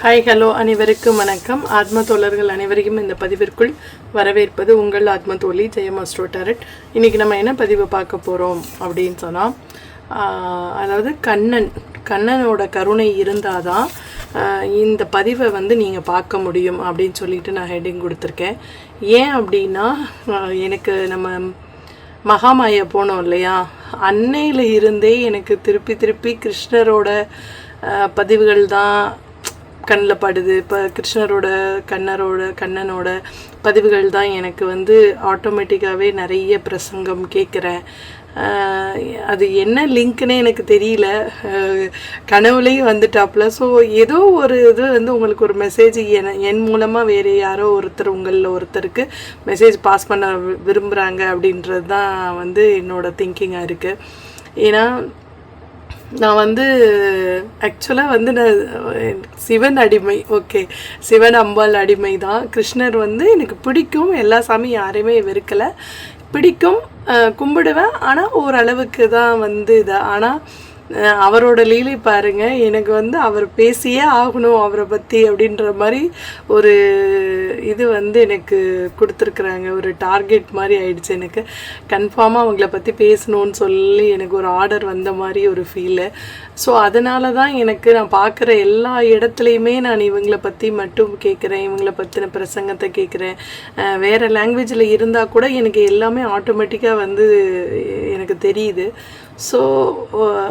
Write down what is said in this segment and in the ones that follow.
Hi hello அனைவருக்கும் வணக்கம். ஆத்ம தோழர்கள் அனைவரையும் இந்த பதிவிற்குள் வரவேற்பது உங்கள் ஆத்ம தோழி ஜெயம் அஸ்ட்ரோ டாரட். இன்றைக்கி நம்ம என்ன பதிவை பார்க்க போகிறோம் அப்படின்னு சொன்னால், அதாவது கண்ணனோட கருணை இருந்தால் தான் இந்த பதிவை நீங்கள் பார்க்க முடியும் அப்படின்னு சொல்லிட்டு நான் ஹெட்டிங் கொடுத்துருக்கேன். ஏன் அப்படின்னா, எனக்கு நம்ம மகாமாயா போனோம் இல்லையா, அன்னையில் இருந்தே எனக்கு திருப்பி கிருஷ்ணரோட பதிவுகள் தான் கண்ணில் படுது. இப்போ கிருஷ்ணரோட கண்ணனோட பதிவுகள் தான் எனக்கு ஆட்டோமேட்டிக்காகவே நிறைய பிரசங்கம் கேட்குறேன். அது என்ன லிங்க்னே எனக்கு தெரியல, கனவுலேயும் வந்துட்டாப்புல. ஸோ ஏதோ ஒரு இது உங்களுக்கு ஒரு மெசேஜ் என் மூலமாக வேறு யாரோ உங்களில் ஒருத்தருக்கு மெசேஜ் பாஸ் பண்ண விரும்புகிறாங்க அப்படின்றது தான் என்னோட திங்கிங்காக இருக்குது. ஏன்னா நான் ஆக்சுவலாக நான் சிவன் அடிமை. ஓகே, சிவன் அம்பாள் அடிமை தான். கிருஷ்ணர் எனக்கு பிடிக்கும், எல்லா சாமியும் யாரையுமே வெறுக்கலை, பிடிக்கும், கும்பிடுவேன். ஆனால் ஓரளவுக்கு தான் இதை. ஆனால் அவரோட லீலை பாருங்கள், எனக்கு அவர் பேசியே ஆகணும் அவரை பற்றி அப்படின்ற மாதிரி ஒரு இது எனக்கு கொடுத்துருக்குறாங்க. ஒரு டார்கெட் மாதிரி ஆயிடுச்சு. எனக்கு கன்ஃபார்மாக அவங்கள பற்றி பேசணுன்னு சொல்லி எனக்கு ஒரு ஆர்டர் வந்த மாதிரி ஒரு ஃபீலு. ஸோ அதனால தான் நான் பார்க்குற எல்லா இடத்துலையுமே நான் இவங்களை பற்றி மட்டும் கேட்குறேன், இவங்களை பற்றின பிரசங்கத்தை கேட்குறேன். வேறு லாங்குவேஜில் இருந்தால் கூட எனக்கு எல்லாமே ஆட்டோமேட்டிக்காக எனக்கு தெரியுது. ஸோ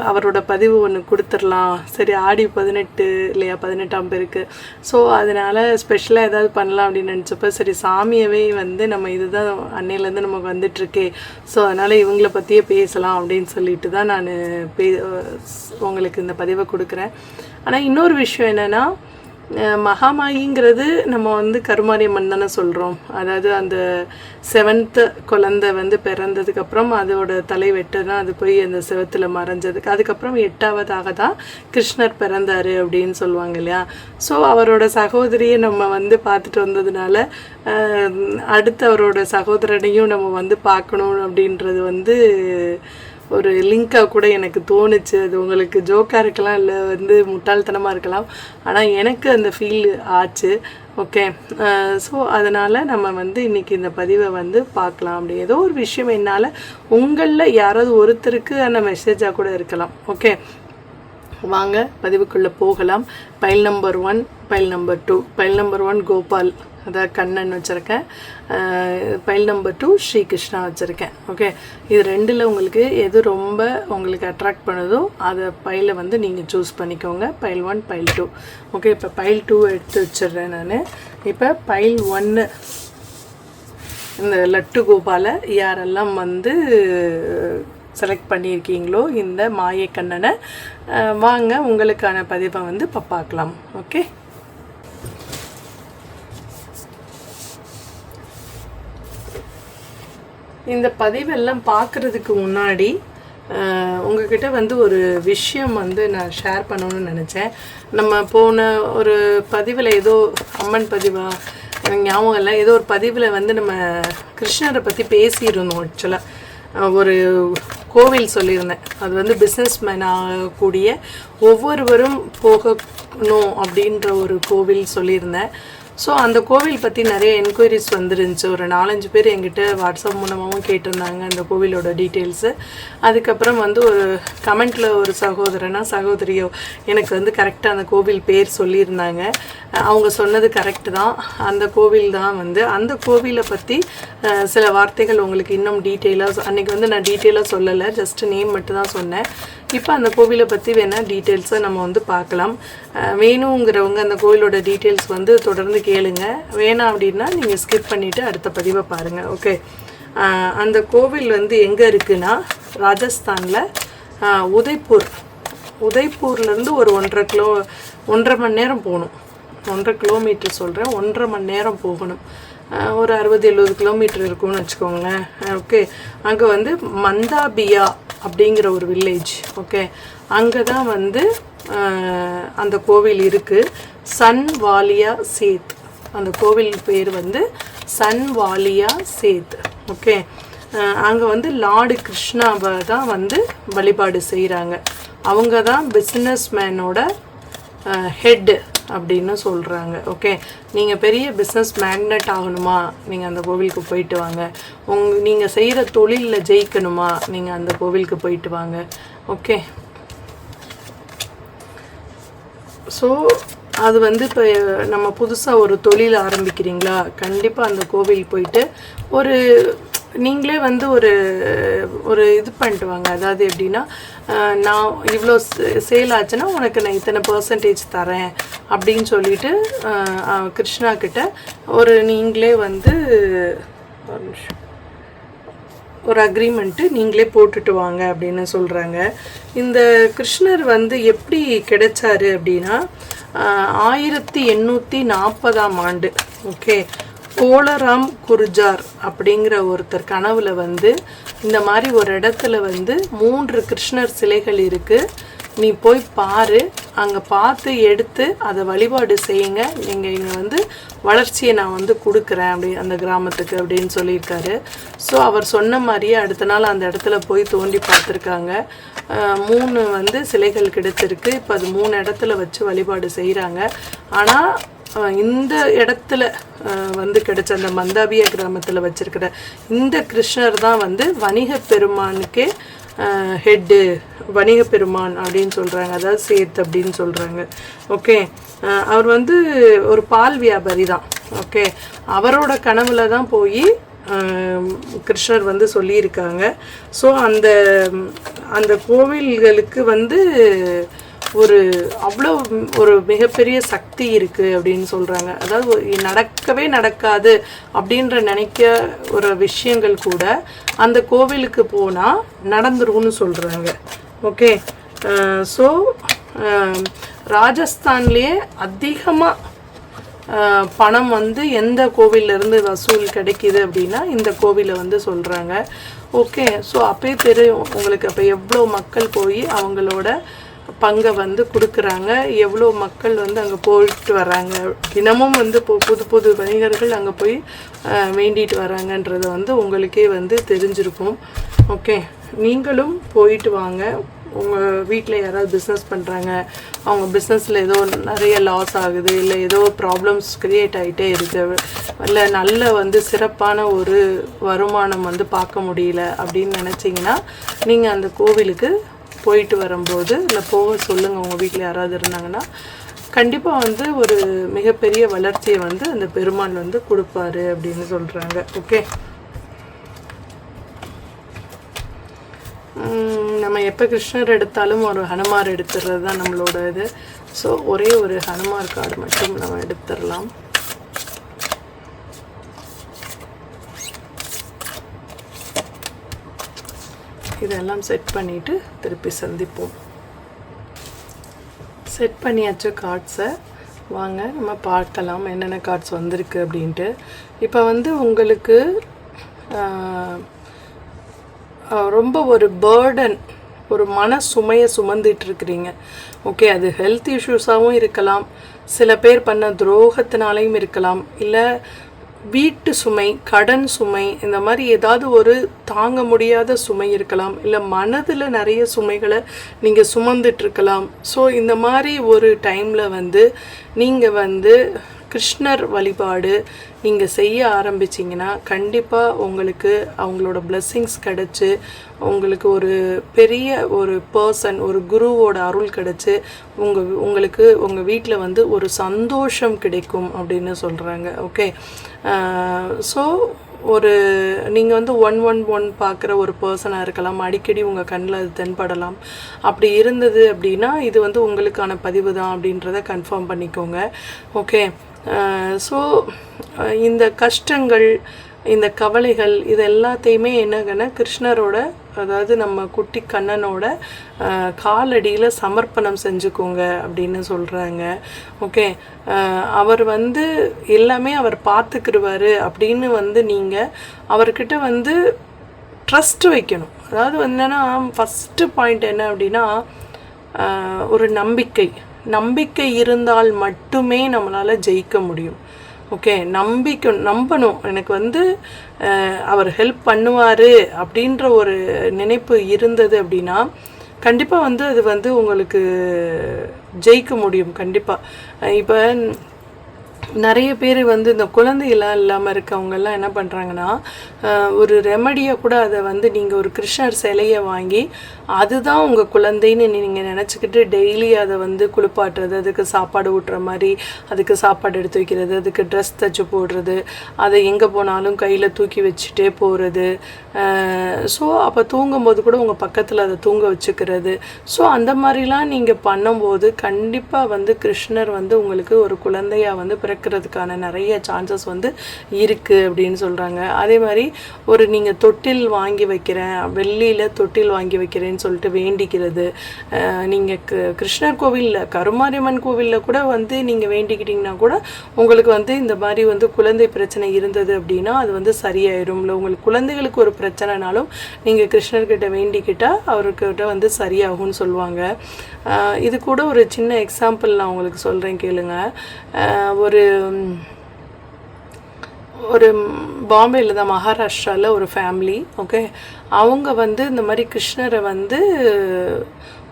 அவரோட பதிவு ஒன்று கொடுத்துடலாம். சரி, ஆடி 18 இல்லையா, 18ஆம் பேருக்கு. ஸோ அதனால் ஸ்பெஷலாக ஏதாவது பண்ணலாம் அப்படின்னு நினச்சப்போ, சரி சாமியவே நம்ம இதுதான் அன்னையிலேருந்து நமக்கு வந்துட்டுருக்கே, ஸோ அதனால் இவங்கள பற்றியே பேசலாம் அப்படின்னு சொல்லிட்டு தான் நான் உங்களுக்கு இந்த பதிவை கொடுக்குறேன். ஆனால் இன்னொரு விஷயம் என்னென்னா, மகாமாயிங்கிறது நம்ம கருமாரியம்மன் தானே சொல்கிறோம். அதாவது அந்த 7th குழந்தை பிறந்ததுக்கப்புறம் அதோட தலை வெட்டுனா அது போய் அந்த செவத்தில் மறைஞ்சதுக்கு அதுக்கப்புறம் 8ஆவதாக தான் கிருஷ்ணர் பிறந்தார் அப்படின்னு சொல்லுவாங்க இல்லையா. ஸோ அவரோட சகோதரியை நம்ம பார்த்துட்டு வந்ததுனால அடுத்து அவரோட சகோதரனையும் நம்ம பார்க்கணும் அப்படின்றது ஒரு லிங்காக கூட எனக்கு தோணுச்சு. அது உங்களுக்கு ஜோக்காக இருக்கலாம், இல்லை முட்டாள்தனமாக இருக்கலாம், ஆனால் எனக்கு அந்த ஃபீல் ஆச்சு. ஓகே, ஸோ அதனால் நம்ம இன்றைக்கி இந்த பதிவை பார்க்கலாம். அப்படி ஏதோ ஒரு விஷயம் என்னால் உங்களில் யாராவது ஒருத்தருக்கு அந்த மெசேஜாக கூட இருக்கலாம். ஓகே, வாங்க பதிவுக்குள்ளே போகலாம். File number 1, file number 2. File number 1 Gopal, அதாவது கண்ணன் வச்சுருக்கேன். பைல் நம்பர் 2 ஸ்ரீகிருஷ்ணா வச்சுருக்கேன். ஓகே, இது ரெண்டில் உங்களுக்கு எது ரொம்ப உங்களுக்கு அட்ராக்ட் பண்ணுதோ அதை பைலை நீங்கள் சூஸ் பண்ணிக்கோங்க. File 1, file 2. ஓகே, இப்போ பைல் 2 எடுத்து வச்சிடுறேன் நான். இப்போ பைல் 1 இந்த லட்டு கோபாலை யாரெல்லாம் செலக்ட் பண்ணியிருக்கீங்களோ இந்த மாயக்கண்ணனை, வாங்க உங்களுக்கான பதிவை இப்போ பார்க்கலாம். ஓகே, இந்த பதிவெல்லாம் பார்க்குறதுக்கு முன்னாடி உங்ககிட்ட ஒரு விஷயம் நான் ஷேர் பண்ணணும்னு நினச்சேன். நம்ம போன ஒரு பதிவில் ஏதோ அம்மன் பதிவா ஞாபகம் இல்லை, ஏதோ ஒரு பதிவில் நம்ம கிருஷ்ணரை பற்றி பேசியிருந்தோம். ஆக்சுவலாக ஒரு கோவில் சொல்லியிருந்தேன். அது பிஸ்னஸ் மேன் ஆகக்கூடிய ஒவ்வொருவரும் போகணும் அப்படின்ற ஒரு கோவில் சொல்லியிருந்தேன். ஸோ அந்த கோவில் பற்றி நிறைய என்கொயரிஸ் வந்துருந்துச்சு. ஒரு 4-5 பேர் என்கிட்ட வாட்ஸ்அப் மூலமாகவும் கேட்டிருந்தாங்க அந்த கோவிலோட டீட்டெயில்ஸு. அதுக்கப்புறம் ஒரு கமெண்ட்டில் ஒரு சகோதரியோ எனக்கு கரெக்டாக அந்த கோவில் பேர் சொல்லியிருந்தாங்க. அவங்க சொன்னது கரெக்டு தான், அந்த கோவில் தான். அந்த கோவிலை பற்றி சில வார்த்தைகள் உங்களுக்கு இன்னும் டீட்டெயிலாக அன்றைக்கி நான் டீட்டெயிலாக சொல்லலை, ஜஸ்ட்டு நேம் மட்டும் தான் சொன்னேன். இப்போ அந்த கோவிலை பற்றி வேணால் டீட்டெயில்ஸை நம்ம பார்க்கலாம். வேணுங்கிறவங்க அந்த கோவிலோட டீட்டெயில்ஸ் தொடர்ந்து கேளுங்க. வேணாம் அப்படின்னா நீங்கள் ஸ்கிப் பண்ணிவிட்டு அடுத்த பதிவை பாருங்கள். ஓகே, அந்த கோவில் எங்கே இருக்குன்னா ராஜஸ்தானில் உதய்பூர்லேருந்து ஒரு 1.5 மணி நேரம் போகணும். 1.5 கிலோமீட்டர் சொல்கிறேன், 1.5 மணி நேரம் போகணும். ஒரு 60-70 கிலோமீட்டர் இருக்கும்னு வச்சுக்கோங்களேன். ஓகே, அங்கே மந்தாபியா அப்படிங்கிற ஒரு வில்லேஜ். ஓகே, அங்கே தான் அந்த கோவில் இருக்குது. சன்வாலியா சேத், அந்த கோவில் பேர் சன்வாலியா சேத். ஓகே, அங்கே லார்டு கிருஷ்ணாவை தான் வழிபாடு செய்கிறாங்க. அவங்க தான் பிஸ்னஸ் மேனோட ஹெட் அப்படின்னு சொல்கிறாங்க. ஓகே, நீங்கள் பெரிய பிஸ்னஸ் மேக்னெட் ஆகணுமா, நீங்கள் அந்த கோவிலுக்கு போயிட்டு வாங்க. நீங்கள் செய்கிற தொழிலில் ஜெயிக்கணுமா, நீங்கள் அந்த கோவிலுக்கு போயிட்டு வாங்க. ஓகே, ஸோ அது வந்து இப்போ நம்ம புதுசாக ஒரு தொழில் ஆரம்பிக்கிறீங்களா, கண்டிப்பாக அந்த கோவில் போயிட்டு ஒரு நீங்களே வந்து ஒரு இது பண்ணிட்டு வாங்க. அதாவது எப்படின்னா, நான் இவ்வளோ சேல் ஆச்சுன்னா உனக்கு நான் இத்தனை பர்சன்டேஜ் தரேன் அப்படின்னு சொல்லிட்டு கிருஷ்ணா கிட்ட நீங்களே வந்து ஒரு அக்ரிமெண்ட்டு நீங்களே போட்டுட்டு வாங்க அப்படின்னு சொல்கிறாங்க. இந்த கிருஷ்ணர் வந்து எப்படி கிடைச்சாரு அப்படின்னா 1840ஆம் ஆண்டு, ஓகே, கோலராம் குர்ஜார் அப்படிங்கிற ஒருத்தர் கனவுல வந்து இந்த மாதிரி ஒரு இடத்துல வந்து 3 கிருஷ்ணர் சிலைகள் இருக்குது, நீ போய் பாரு, அங்கே பார்த்து எடுத்து அதை வழிபாடு செய்யுங்க, நீங்கள் இங்கே வந்து வளர்ச்சியை நான் வந்து கொடுக்குறேன் அப்படி அந்த கிராமத்துக்கு அப்படின்னு சொல்லியிருக்காரு. ஸோ அவர் சொன்ன மாதிரியே அடுத்த நாள் அந்த இடத்துல போய் தோண்டி பார்த்துருக்காங்க. 3 வந்து சிலைகள் கிடைச்சிருக்கு. இப்போ அது 3 இடத்துல வச்சு வழிபாடு செய்கிறாங்க. ஆனால் இந்த இடத்துல வந்து கிடைச்ச அந்த மந்தாபியா கிராமத்தில் வச்சிருக்கிற இந்த கிருஷ்ணர் தான் வந்து வணிக பெருமானுக்கே ஹெட்டு, வணிக பெருமான் அப்படின்னு சொல்கிறாங்க, அதாவது சேத் அப்படின்னு சொல்கிறாங்க. ஓகே, அவர் வந்து ஒரு பால் வியாபாரி தான். ஓகே, அவரோட கனவுல தான் போய் கிருஷ்ணர் வந்து சொல்லியிருக்காங்க. ஸோ அந்த கோவில்களுக்கு வந்து அவ்வளோ ஒரு மிகப்பெரிய சக்தி இருக்குது அப்படின்னு சொல்கிறாங்க. அதாவது நடக்கவே நடக்காது அப்படின்ற நினைக்க ஒரு விஷயங்கள் கூட அந்த கோவிலுக்கு போனால் நடந்துரும்னு சொல்கிறாங்க. ஓகே, ஸோ ராஜஸ்தான்லேயே அதிகமாக பணம் வந்து எந்த கோவிலிருந்து வசூல் கிடைக்கிது அப்படின்னா இந்த கோவிலை வந்து சொல்கிறாங்க. ஓகே, ஸோ அப்போயே தெரியும் உங்களுக்கு அப்போ எவ்வளோ மக்கள் போய் அவங்களோட பங்கை வந்து கொடுக்குறாங்க, எவ்வளோ மக்கள் வந்து அங்கே போயிட்டு வராங்க, தினமும் வந்து புது புது வணிகர்கள் அங்கே போய் வேண்டிட்டு வராங்கன்றது வந்து உங்களுக்கே வந்து தெரிஞ்சிருக்கும். ஓகே, நீங்களும் போயிட்டு வாங்க. உங்கள் வீட்டில் யாராவது பிஸ்னஸ் பண்ணுறாங்க, அவங்க பிஸ்னஸில் ஏதோ நிறைய லாஸ் ஆகுது, இல்லை ஏதோ ப்ராப்ளம்ஸ் க்ரியேட் ஆகிட்டே இருக்குது, இல்லை நல்ல வந்து சிறப்பான ஒரு வருமானம் வந்து பார்க்க முடியல அப்படின்னு நினச்சிங்கன்னா நீங்கள் அந்த கோவிலுக்கு போயிட்டு வரும்போது இல்லை போக சொல்லுங்கள். உங்கள் வீட்டில் யாராவது இருந்தாங்கன்னா கண்டிப்பாக வந்து ஒரு மிகப்பெரிய வளர்ச்சியை வந்து அந்த பெருமாள் வந்து கொடுப்பாரு அப்படின்னு சொல்கிறாங்க. ஓகே, நம்ம எப்போ கிருஷ்ணர் எடுத்தாலும் ஒரு ஹனுமார் எடுத்துடுறது தான் நம்மளோட இது. ஸோ ஒரே ஒரு ஹனுமார் கார்டு மட்டும் நம்ம எடுத்துடலாம். இதெல்லாம் செட் பண்ணிவிட்டு திருப்பி சந்திப்போம். செட் பண்ணியாச்சு கார்ட்ஸை. வாங்க நம்ம பார்க்கலாம் என்னென்ன கார்ட்ஸ் வந்திருக்கு அப்படின்ட்டு. இப்போ வந்து உங்களுக்கு ரொம்ப ஒரு பேர்டன், ஒரு மன சுமையை சுமந்துட்டுருக்கிறீங்க. ஓகே, அது ஹெல்த் இஷ்யூஸாகவும் இருக்கலாம், சில பேர் பண்ண துரோகத்தினாலையும் இருக்கலாம், இல்லை வீட்டு சுமை, கடன் சுமை, இந்த மாதிரி ஏதாவது ஒரு தாங்க முடியாத சுமை இருக்கலாம், இல்லை மனதில் நிறைய சுமைகளை நீங்கள் சுமந்துட்டுருக்கலாம். ஸோ இந்த மாதிரி ஒரு டைமில் வந்து நீங்கள் வந்து கிருஷ்ணர் வழிபாடு நீங்கள் செய்ய ஆரம்பிச்சிங்கன்னா கண்டிப்பாக உங்களுக்கு அவங்களோட பிளெஸ்ஸிங்ஸ் கிடச்சி உங்களுக்கு ஒரு பெரிய ஒரு பர்சன், ஒரு குருவோட அருள் கிடச்சி உங்களுக்கு உங்கள் வீட்டில் வந்து ஒரு சந்தோஷம் கிடைக்கும் அப்படின்னு சொல்கிறாங்க. ஓகே, ஸோ நீங்கள் வந்து 111 பார்க்குற ஒரு பர்சனாக இருக்கலாம், அடிக்கடி உங்கள் கண்ணில் அது தென்படலாம். அப்படி இருந்தது அப்படின்னா இது வந்து உங்களுக்கான பதிவு தான் அப்படின்றத கன்ஃபார்ம் பண்ணிக்கோங்க. ஓகே, ஸோ இந்த கஷ்டங்கள், இந்த கவலைகள், இது எல்லாத்தையுமே என்னங்கன்னா கிருஷ்ணரோட, அதாவது நம்ம குட்டி கண்ணனோட காலடியில் சமர்ப்பணம் செஞ்சுக்கோங்க அப்படின்னு சொல்கிறாங்க. ஓகே, அவர் வந்து எல்லாமே அவர் பார்த்துக்கிடுவார் அப்படின்னு வந்து நீங்கள் அவர்கிட்ட வந்து ட்ரஸ்ட் வைக்கணும். அதாவது என்னென்னா ஃபஸ்ட்டு பாயிண்ட் என்ன அப்படின்னா ஒரு நம்பிக்கை இருந்தால் மட்டுமே நம்மளால் ஜெயிக்க முடியும். ஓகே, நம்பணும். எனக்கு வந்து அவர் ஹெல்ப் பண்ணுவார் அப்படின்ற ஒரு நினைப்பு இருந்தது அப்படின்னா கண்டிப்பாக வந்து அது வந்து உங்களுக்கு ஜெயிக்க முடியும் கண்டிப்பாக. இப்போ நிறைய பேர் வந்து இந்த குழந்தையெல்லாம் இல்லாமல் இருக்கவங்கெல்லாம் என்ன பண்ணுறாங்கன்னா, ஒரு ரெமடியாக கூட அதை வந்து நீங்கள் ஒரு கிருஷ்ணர் சிலையை வாங்கி அதுதான் உங்கள் குழந்தைன்னு நீங்கள் நினச்சிக்கிட்டு டெய்லி அதை வந்து குளிப்பாட்டுறது, அதுக்கு சாப்பாடு ஊட்டுற மாதிரி அதுக்கு சாப்பாடு எடுத்து வைக்கிறது, அதுக்கு ட்ரெஸ் தைச்சி போடுறது, அதை எங்கே போனாலும் கையில் தூக்கி வச்சுட்டே போகிறது. ஸோ அப்போ தூங்கும்போது கூட உங்கள் பக்கத்தில் அதை தூங்க வச்சுக்கிறது. ஸோ அந்த மாதிரிலாம் நீங்கள் பண்ணும்போது கண்டிப்பாக வந்து கிருஷ்ணர் வந்து உங்களுக்கு ஒரு குழந்தையாக வந்து பிறக்கிறதுக்கான நிறைய சான்சஸ் வந்து இருக்குது அப்படின்னு சொல்கிறாங்க. அதே மாதிரி ஒரு நீங்கள் தொட்டில் வாங்கி வைக்கிறேன், வெள்ளியில் தொட்டில் வாங்கி வைக்கிறேன்னு சொல்லிட்டு வேண்டிக்கிறது. நீங்கள் கிருஷ்ணர் கோவிலில், கருமாரியம்மன் கோவிலில் கூட வந்து நீங்கள் வேண்டிக்கிட்டிங்கன்னா கூட உங்களுக்கு வந்து இந்த மாதிரி வந்து குழந்தை பிரச்சனை இருந்தது அப்படின்னா அது வந்து சரியாயிடும். இல்லை உங்களுக்கு குழந்தைகளுக்கு ஒரு பிரச்சனைனாலும் நீங்கள் கிருஷ்ணர்கிட்ட வேண்டிக்கிட்டால் அவர்கிட்ட வந்து சரியாகும்னு சொல்லுவாங்க. இது கூட ஒரு சின்ன எக்ஸாம்பிள் நான் உங்களுக்கு சொல்கிறேன் கேளுங்க. ஒரு பாம்பேயில் தான், மகாராஷ்டிராவில் ஒரு ஃபேமிலி, ஓகே, அவங்க வந்து இந்த மாதிரி கிருஷ்ணரை வந்து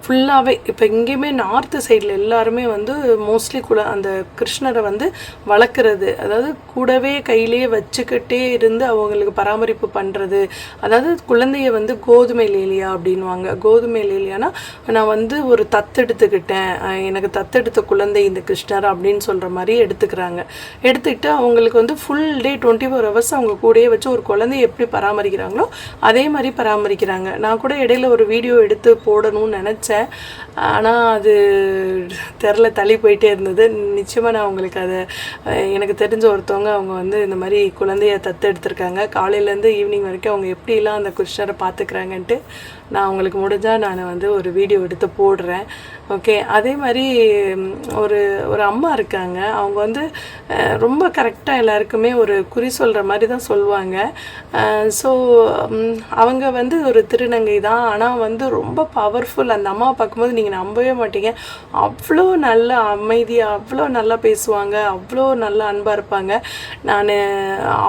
ஃபுல்லாகவே இப்போ எங்கேயுமே நார்த்து சைடில் எல்லாருமே வந்து மோஸ்ட்லி அந்த கிருஷ்ணரை வந்து வளர்க்குறது, அதாவது கூடவே கையிலேயே வச்சுக்கிட்டே இருந்து அவங்களுக்கு பராமரிப்பு பண்ணுறது. அதாவது குழந்தைய வந்து கோதுமை லேலியா அப்படின்வாங்க. கோதுமை லேலியானா நான் வந்து ஒரு தத்தெடுத்துக்கிட்டேன், எனக்கு தத்தெடுத்த குழந்தை இந்த கிருஷ்ணர் அப்படின்னு சொல்கிற மாதிரி எடுத்துக்கிறாங்க. எடுத்துக்கிட்டு அவங்களுக்கு வந்து ஃபுல் டே 24 hours அவங்க கூடயே வச்சு ஒரு குழந்தைய எப்படி பராமரிக்கிறாங்களோ அதே மாதிரி பராமரிக்கிறாங்க. நான் கூட இடையில ஒரு வீடியோ எடுத்து போடணும்னு நினச்சேன், ஆனால் அது தெரில, தள்ளி போயிட்டே இருந்தது. நிச்சயமாக நான் உங்களுக்கு அதை, எனக்கு தெரிஞ்ச ஒருத்தவங்க அவங்க வந்து இந்த மாதிரி குழந்தைய தத்தெடுத்திருக்காங்க. காலையிலேருந்து ஈவினிங் வரைக்கும் அவங்க எப்படிலாம் அந்த கிருஷ்ணரை பார்த்துக்கிறாங்கன்ட்டு நான் உங்களுக்கு முடிஞ்சால் நான் வந்து ஒரு வீடியோ எடுத்து போடுறேன். ஓகே, அதே மாதிரி ஒரு அம்மா இருக்காங்க. அவங்க வந்து ரொம்ப கரெக்டாக எல்லாருக்குமே ஒரு குறி சொல்கிற மாதிரி தான் சொல்லுவாங்க. ஸோ அவங்க வந்து ஒரு திருநங்கை தான், ஆனால் வந்து ரொம்ப பவர்ஃபுல். அந்த அம்மாவை பார்க்கும்போது நீங்கள் நம்பவே மாட்டீங்க, அவ்வளோ நல்ல அமைதியாக, அவ்வளோ நல்லா பேசுவாங்க, அவ்வளோ நல்லா அன்பாக இருப்பாங்க. நான்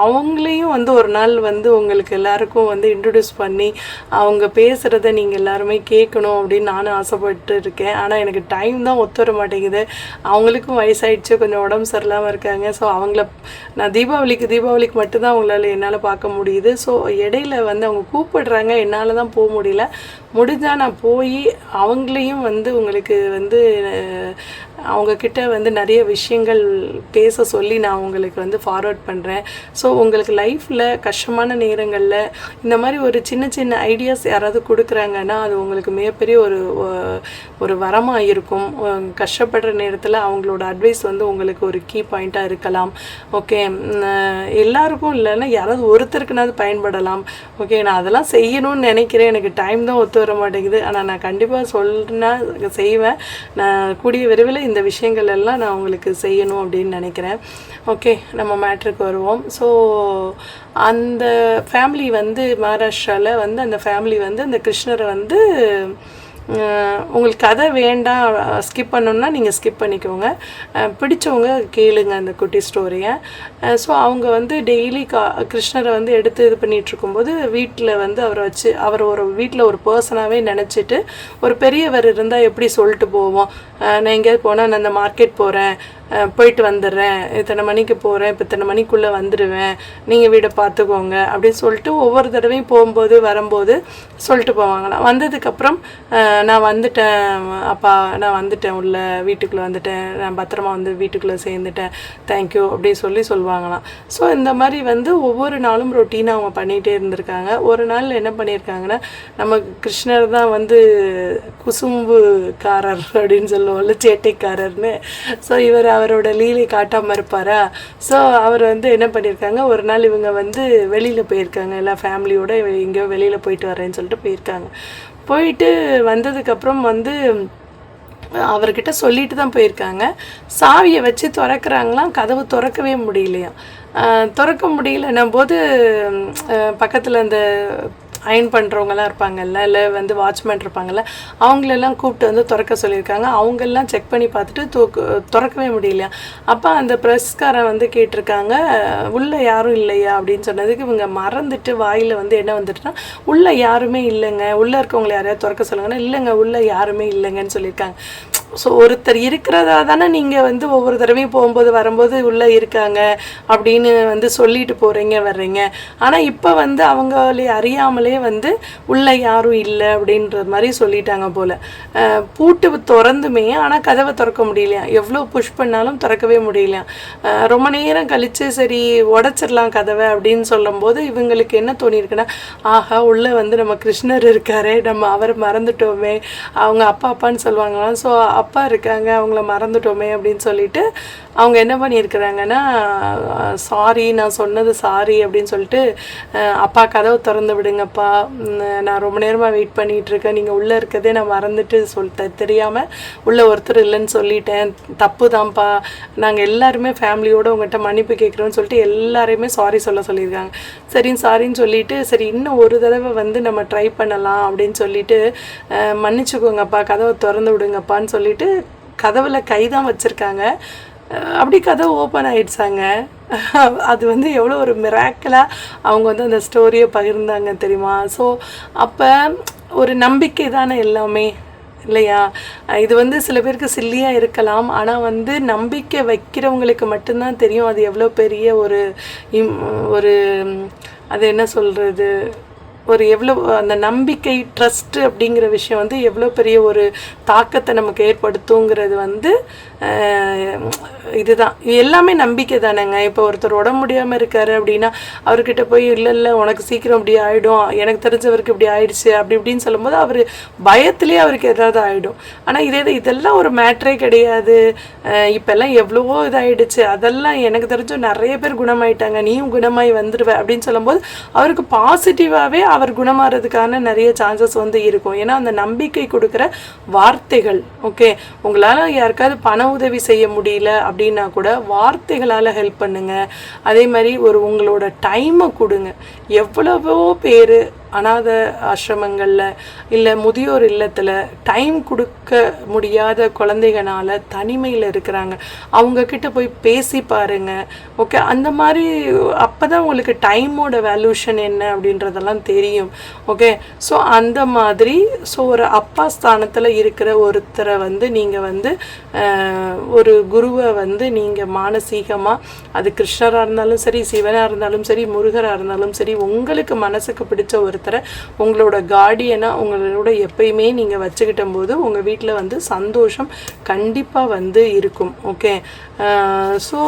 அவங்களையும் வந்து ஒரு நாள் வந்து உங்களுக்கு எல்லாருக்கும் வந்து இன்ட்ரடியூஸ் பண்ணி அவங்க பேசுகிறத நீங்கள் எல்லாருமே கேட்கணும் அப்படின்னு நானும் ஆசைப்பட்டு இருக்கேன். ஆனால் எனக்கு டைம் தான் ஒத்து வர மாட்டேங்குது. அவங்களுக்கும் வயசாயிடுச்சு, கொஞ்சம் உடம்பு சரியில்லாமல் இருக்காங்க. ஸோ அவங்கள நான் தீபாவளிக்கு மட்டும்தான் அவங்களால என்னால் பார்க்க முடியுது. ஸோ இடையில வந்து அவங்க கூப்பிடுறாங்க, என்னால் தான் போக முடியல. முடிஞ்சால் நான் போய் அவங்களையும் வந்து உங்களுக்கு வந்து அவங்கக்கிட்ட வந்து நிறைய விஷயங்கள் பேச சொல்லி நான் உங்களுக்கு வந்து ஃபார்வர்ட் பண்ணுறேன். ஸோ உங்களுக்கு லைஃப்பில் கஷ்டமான நேரங்களில் இந்த மாதிரி ஒரு சின்ன சின்ன ஐடியாஸ் யாராவது கொடுக்குறாங்கன்னா அது உங்களுக்கு மிகப்பெரிய ஒரு வரமாக இருக்கும். கஷ்டப்படுற நேரத்தில் அவங்களோட அட்வைஸ் வந்து உங்களுக்கு ஒரு கீ பாயிண்ட்டாக இருக்கலாம். ஓகே, எல்லாருக்கும் இல்லைன்னா யாராவது ஒருத்தருக்குனாவது பயன்படலாம். ஓகே, நான் அதெல்லாம் செய்யணும்னு நினைக்கிறேன், எனக்கு டைம் தான் ஒத்து வர மாட்டேங்குது. ஆனால் நான் கண்டிப்பாக சொல்லினா செய்வேன். நான் கூடிய விரைவில் இந்த விஷயங்கள் எல்லாம் நான் உங்களுக்கு செய்யணும் அப்படின்னு நினைக்கிறேன். ஓகே, நம்ம மேட்ருக்கு வருவோம். ஸோ அந்த ஃபேமிலி வந்து மகாராஷ்டிராவில் வந்து அந்த ஃபேமிலி வந்து அந்த கிருஷ்ணரை வந்து உங்களுக்கு கதை வேண்டாம், ஸ்கிப் பண்ணணுன்னா நீங்கள் ஸ்கிப் பண்ணிக்கோங்க, பிடிச்சவங்க கேளுங்க அந்த குட்டி ஸ்டோரியை. ஸோ அவங்க வந்து டெய்லி கிருஷ்ணரை வந்து எடுத்து இது பண்ணிகிட்ருக்கும்போது வீட்டில் வந்து அவரை வச்சு அவர் ஒரு வீட்டில் ஒரு பர்சனாகவே நினச்சிட்டு, ஒரு பெரியவர் இருந்தால் எப்படி சொல்லிட்டு போவோம், நான் எங்கேயாவது போனால் நான் அந்த மார்க்கெட் போகிறேன், போயிட்டு வந்துடுறேன், இத்தனை மணிக்கு போகிறேன், இப்போ இத்தனை மணிக்குள்ளே வந்துடுவேன், நீங்கள் வீடை பார்த்துக்கோங்க அப்படின்னு சொல்லிட்டு ஒவ்வொரு தடவையும் போகும்போது வரும்போது சொல்லிட்டு போவாங்களாம். வந்ததுக்கப்புறம் நான் வந்துட்டேன் அப்பா, நான் வந்துட்டேன், உள்ள வீட்டுக்குள்ளே வந்துட்டேன், நான் பத்திரமா வந்து வீட்டுக்குள்ளே சேர்ந்துட்டேன், தேங்க்யூ அப்படின்னு சொல்லுவாங்களாம். ஸோ இந்த மாதிரி வந்து ஒவ்வொரு நாளும் ரொட்டீனாக அவங்க பண்ணிகிட்டே இருந்திருக்காங்க. ஒரு நாள் என்ன பண்ணியிருக்காங்கன்னா, நம்ம கிருஷ்ணர் தான் வந்து குசும்புக்காரர் அப்படின்னு சொல்லுவோம்ல, சேட்டைக்காரர்னு. ஸோ இவர் அவரோட லீலை காட்டாமல் இருப்பாரா? ஸோ அவர் வந்து என்ன பண்ணியிருக்காங்க, ஒரு நாள் இவங்க வந்து வெளியில் போயிருக்காங்க, எல்லா ஃபேமிலியோடு எங்கேயோ வெளியில் போயிட்டு வரேன்னு சொல்லிட்டு போயிருக்காங்க. போயிட்டு வந்ததுக்கப்புறம் வந்து அவர்கிட்ட சொல்லிட்டு தான் போயிருக்காங்க. சாவியை வச்சு திறக்கிறாங்களாம், கதவு திறக்கவே முடியலையாம். திறக்க முடியலன்னும் போது பக்கத்தில் அந்த அயன் பண்ணுறவங்கலாம் இருப்பாங்கல்ல, இல்லை வந்து வாட்ச்மேன் இருப்பாங்கள்ல, அவங்களெல்லாம் கூப்பிட்டு வந்து திறக்க சொல்லியிருக்காங்க. அவங்கெல்லாம் செக் பண்ணி பார்த்துட்டு திறக்கவே முடியலையா. அப்போ அந்த ப்ரெஸ்காரன் வந்து கேட்டிருக்காங்க, உள்ளே யாரும் இல்லையா அப்படின்னு சொன்னதுக்கு இவங்க மறந்துட்டு வாயில் வந்து என்ன வந்துட்டுனா, உள்ளே யாருமே இல்லைங்க, உள்ளே இருக்கவங்களை யாரையாவது திறக்க சொல்லுங்கன்னா, இல்லைங்க உள்ளே யாருமே இல்லைங்கன்னு சொல்லியிருக்காங்க. ஸோ ஒருத்தர் இருக்கிறதா தானே நீங்கள் வந்து ஒவ்வொரு தடவையும் போகும்போது வரும்போது உள்ளே இருக்காங்க அப்படின்னு வந்து சொல்லிட்டு போகிறீங்க வர்றீங்க. ஆனால் இப்போ வந்து அவங்களே அறியாமலே வந்து உள்ளே யாரும் இல்லை அப்படின்ற மாதிரி சொல்லிட்டாங்க போல். பூட்டு திறந்துமே ஆனால் கதவை திறக்க முடியலையா, எவ்வளோ புஷ் பண்ணாலும் திறக்கவே முடியலையா. ரொம்ப நேரம் கழித்து சரி உடச்சிடலாம் கதவை அப்படின்னு சொல்லும்போது இவங்களுக்கு என்ன தோணியிருக்குன்னா, ஆஹா உள்ளே வந்து நம்ம கிருஷ்ணர் இருக்காரே, நம்ம அவரை மறந்துட்டோமே, அவங்க அப்பா அப்பான்னு சொல்லுவாங்களாம், ஸோ அப்பா இருக்காங்க அவங்கள மறந்துட்டோமே அப்படின்னு சொல்லிட்டு அவங்க என்ன பண்ணியிருக்கிறாங்கன்னா, சாரி நான் சொன்னது சாரி அப்படின்னு சொல்லிட்டு, அப்பா கதவை திறந்து விடுங்கப்பா, நான் ரொம்ப நேரமாக வெயிட் பண்ணிகிட்ருக்கேன், நீங்கள் உள்ளே இருக்கதே நான் மறந்துட்டு தெரியாமல் உள்ளே ஒருத்தர் இல்லைன்னு சொல்லிட்டேன், தப்பு தான்ப்பா, நாங்கள் எல்லாருமே ஃபேமிலியோடு உங்கள்கிட்ட மன்னிப்பு கேட்குறோன்னு சொல்லிட்டு எல்லாரையுமே சாரி சொல்லியிருக்காங்க. சரின்னு சாரின்னு சொல்லிவிட்டு சரி இன்னும் ஒரு தடவை வந்து நம்ம ட்ரை பண்ணலாம் அப்படின்னு சொல்லிட்டு, மன்னிச்சுக்கோங்கப்பா கதவை திறந்து விடுங்கப்பான்னு சொல்லிட்டு கதவில் கை தான் வச்சுருக்காங்க. அப்படி கதவு ஓப்பன் ஆகிடுச்சாங்க. அது வந்து எவ்வளோ ஒரு மிராக்கலாக அவங்க வந்து அந்த ஸ்டோரியை பகிர்ந்தாங்க தெரியுமா. ஸோ அப்போ ஒரு நம்பிக்கை தானே எல்லாமே இல்லையா. இது வந்து சில பேருக்கு சில்லியாக இருக்கலாம், ஆனால் வந்து நம்பிக்கை வைக்கிறவங்களுக்கு மட்டும்தான் தெரியும் அது எவ்வளோ பெரிய ஒரு அது என்ன சொல்கிறது, ஒரு எவ்வளோ அந்த நம்பிக்கை ட்ரஸ்ட்டு அப்படிங்கிற விஷயம் வந்து எவ்வளோ பெரிய ஒரு தாக்கத்தை நமக்கு ஏற்படுத்துங்கிறது வந்து இதுதான். எல்லாமே நம்பிக்கை தானேங்க. இப்போ ஒருத்தர் உடம்பு முடியாமல் இருக்காரு அப்படின்னா அவர்கிட்ட போய் இல்லை உனக்கு சீக்கிரம் இப்படி ஆகிடும், எனக்கு தெரிஞ்சவருக்கு இப்படி ஆயிடுச்சு அப்படி இப்படின்னு சொல்லும்போது அவர் பயத்துலேயே அவருக்கு ஏதாவது ஆகிடும். ஆனால் இதெல்லாம் ஒரு மேட்ரே கிடையாது, இப்போல்லாம் எவ்வளவோ இதாகிடுச்சு, அதெல்லாம் எனக்கு தெரிஞ்ச நிறைய பேர் குணமாயிட்டாங்க, நீயும் குணமாகி வந்துடுவ அப்படின்னு சொல்லும்போது அவருக்கு பாசிட்டிவாகவே அவர் குணமாறதுக்கான நிறைய சான்சஸ் வந்து இருக்கும். ஏன்னா அந்த நம்பிக்கை கொடுக்குற வார்த்தைகள். ஓகே, உங்களால் யாருக்காவது பண உதவி செய்ய முடியல அப்படின்னா கூட வார்த்தைகளால் ஹெல்ப் பண்ணுங்க. அதே மாதிரி உங்களோட டைமை கொடுங்க. எவ்வளவோ பேர் அநாத ஆசிரமங்களில் இல்லை முதியோர் இல்லத்தில் டைம் கொடுக்க முடியாத குழந்தைகளால் தனிமையில் இருக்கிறாங்க. அவங்கக்கிட்ட போய் பேசி பாருங்கள். ஓகே, அந்த மாதிரி அப்போ தான் உங்களுக்கு டைமோட வேல்யூஷன் என்ன அப்படின்றதெல்லாம் தெரியும். ஓகே, ஸோ அந்த மாதிரி ஒரு அப்பா ஸ்தானத்தில் இருக்கிற ஒருத்தரை வந்து நீங்கள் வந்து ஒரு குருவை வந்து நீங்கள் மானசீகமாக, அது கிருஷ்ணராக இருந்தாலும் சரி, சிவனாக இருந்தாலும் சரி, முருகராக இருந்தாலும் சரி, உங்களுக்கு மனசுக்கு பிடிச்ச ஒருத்தரை உங்களோட கார்டியனாக உங்களோட எப்பயுமே நீங்கள் வச்சுக்கிட்ட போது உங்கள் வீட்டில் வந்து சந்தோஷம் கண்டிப்பாக வந்து இருக்கும். ஓகே, ஸோ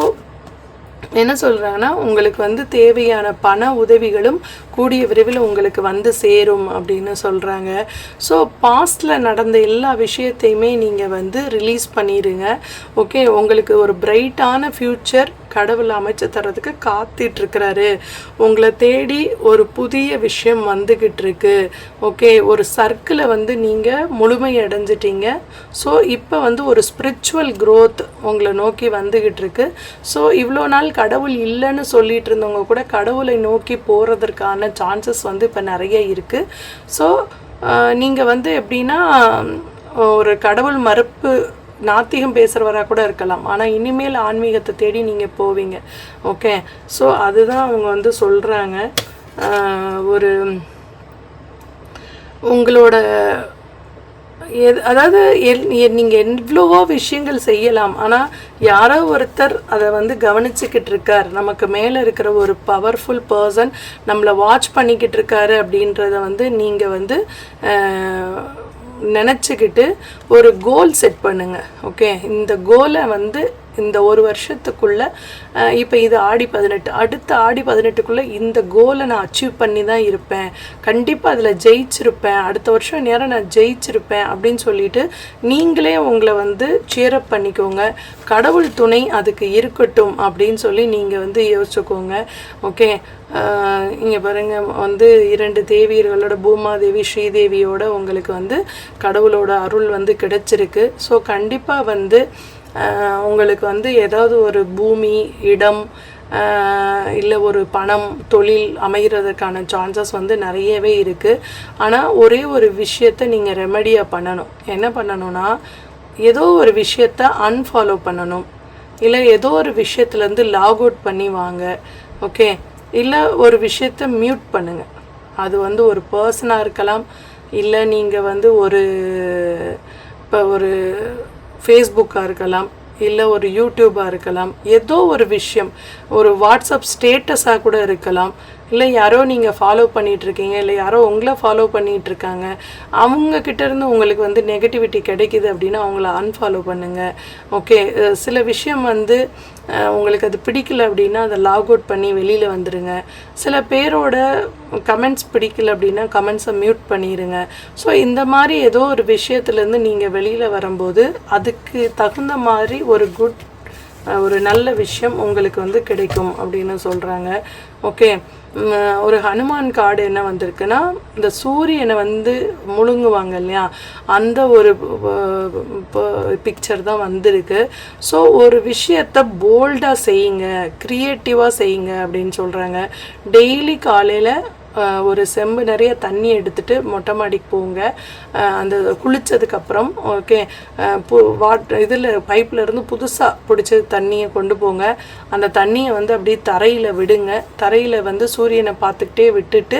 என்ன சொல்கிறாங்கன்னா, உங்களுக்கு வந்து தேவையான பண உதவிகளும் கூடிய விரைவில் உங்களுக்கு வந்து சேரும் அப்படின்னு சொல்கிறாங்க. ஸோ பாஸ்டில் நடந்த எல்லா விஷயத்தையுமே நீங்கள் வந்து ரிலீஸ் பண்ணிடுங்க. ஓகே, உங்களுக்கு ஒரு பிரைட்டான ஃப்யூச்சர் கடவுள் அமைச்சு தரதுக்கு காத்துட்ருக்கிறாரு. உங்களை தேடி ஒரு புதிய விஷயம் வந்துக்கிட்டு இருக்கு. ஓகே, ஒரு சர்க்கிளை வந்து நீங்கள் முழுமையடைஞ்சிட்டீங்க. ஸோ இப்போ வந்து ஒரு ஸ்பிரிச்சுவல் க்ரோத் உங்களை நோக்கி வந்துக்கிட்டு இருக்கு. ஸோ இவ்வளோ நாள் கடவுள் இல்லைன்னு சொல்லிட்டு இருந்தவங்க கூட கடவுளை நோக்கி போகிறதுக்கான சான்சஸ் வந்து இப்போ நிறைய இருக்குது. ஸோ நீங்கள் வந்து எப்படின்னா ஒரு கடவுள் மறுப்பு நாத்திகம் பேசுகிறவராக கூட இருக்கலாம், ஆனால் இனிமேல் ஆன்மீகத்தை தேடி நீங்கள் போவீங்க. ஓகே, ஸோ அதுதான் அவங்க வந்து சொல்கிறாங்க. ஒரு உங்களோட அதாவது நீங்கள் எவ்வளவோ விஷயங்கள் செய்யலாம், ஆனால் யாரோ ஒருத்தர் அதை வந்து கவனிச்சுக்கிட்டு இருக்கார், நமக்கு மேலே இருக்கிற ஒரு பவர்ஃபுல் பர்சன் நம்மளை வாட்ச் பண்ணிக்கிட்டு இருக்காரு அப்படின்றத வந்து நீங்கள் வந்து நினச்சிக்கிட்டு ஒரு கோல் செட் பண்ணுங்கள். ஓகே, இந்த கோலை வந்து இந்த ஒரு வருஷத்துக்குள்ளே, இப்போ இது ஆடி 18, அடுத்த ஆடி 18க்குள்ளே இந்த கோலை நான் அச்சீவ் பண்ணி தான் இருப்பேன், கண்டிப்பாக அதில் ஜெயிச்சிருப்பேன், அடுத்த வருஷம் நேரம் நான் ஜெயிச்சிருப்பேன் அப்படின்னு சொல்லிட்டு நீங்களே உங்களை வந்து சியரப் பண்ணிக்கோங்க. கடவுள் துணை அதுக்கு இருக்கட்டும் அப்படின்னு சொல்லி நீங்கள் வந்து யோசிச்சுக்கோங்க. ஓகே, இங்கே பாருங்கள், வந்து 2 தேவியர்களோட, பூமாதேவி ஸ்ரீதேவியோட உங்களுக்கு வந்து கடவுளோட அருள் வந்து கிடைச்சிருக்கு. ஸோ கண்டிப்பாக வந்து உங்களுக்கு வந்து ஏதாவது ஒரு பூமி, இடம், இல்லை ஒரு பணம், தொழில் அமைகிறதுக்கான சான்சஸ் வந்து நிறையவே இருக்குது. ஆனால் ஒரே ஒரு விஷயத்தை நீங்கள் ரெமடியாக பண்ணணும். என்ன பண்ணணும்னா, ஏதோ ஒரு விஷயத்தை அன்ஃபாலோ பண்ணணும், இல்லை ஏதோ ஒரு விஷயத்துலேருந்து லாக் அவுட் பண்ணி வாங்க. ஓகே, இல்லை ஒரு விஷயத்தை மியூட் பண்ணுங்கள். அது வந்து ஒரு பர்சனாக இருக்கலாம், இல்லை நீங்கள் வந்து இப்போ ஃபேஸ்புக்காக இருக்கலாம், இல்லை ஒரு யூடியூபாக இருக்கலாம், ஏதோ ஒரு விஷயம், ஒரு வாட்ஸ்அப் ஸ்டேட்டஸாக கூட இருக்கலாம், இல்லை யாரோ நீங்கள் ஃபாலோ பண்ணிகிட்ருக்கீங்க, இல்லை யாரோ உங்களை ஃபாலோ பண்ணிகிட்ருக்காங்க, அவங்கக்கிட்டேருந்து உங்களுக்கு வந்து நெகட்டிவிட்டி கிடைக்கிது அப்படின்னா அவங்கள அன்ஃபாலோ பண்ணுங்கள். ஓகே, சில விஷயம் வந்து உங்களுக்கு அது பிடிக்கல அப்படின்னா அதை லாக் அவுட் பண்ணி வெளியில் வந்துடுங்க. சில பேரோட கமெண்ட்ஸ் பிடிக்கல அப்படின்னா கமெண்ட்ஸை மியூட் பண்ணிடுங்க. ஸோ இந்த மாதிரி ஏதோ ஒரு விஷயத்துலேருந்து நீங்கள் வெளியில் வரும்போது அதுக்கு தகுந்த மாதிரி ஒரு நல்ல விஷயம் உங்களுக்கு வந்து கிடைக்கும் அப்படின்னு சொல்கிறாங்க. ஓகே, ஒரு ஹனுமான் கார்டு என்ன வந்திருக்குன்னா, இந்த சூரியனை வந்து முழுங்குவாங்க இல்லையா, அந்த ஒரு பிக்சர் தான் வந்திருக்கு. ஸோ ஒரு விஷயத்தை போல்டாக செய்யுங்க, க்ரியேட்டிவாக செய்யுங்க அப்படின்னு சொல்கிறாங்க. டெய்லி காலையில் ஒரு செம்பு நிறைய தண்ணி எடுத்துகிட்டு மொட்டை மாடிக்கு போங்க. அந்த குளித்ததுக்கப்புறம் ஓகே, இதில் பைப்பில் இருந்து புதுசாக பிடிச்ச தண்ணியை கொண்டு போங்க. அந்த தண்ணியை வந்து அப்படியே தரையில் விடுங்க. தரையில் வந்து சூரியனை பார்த்துக்கிட்டே விட்டுட்டு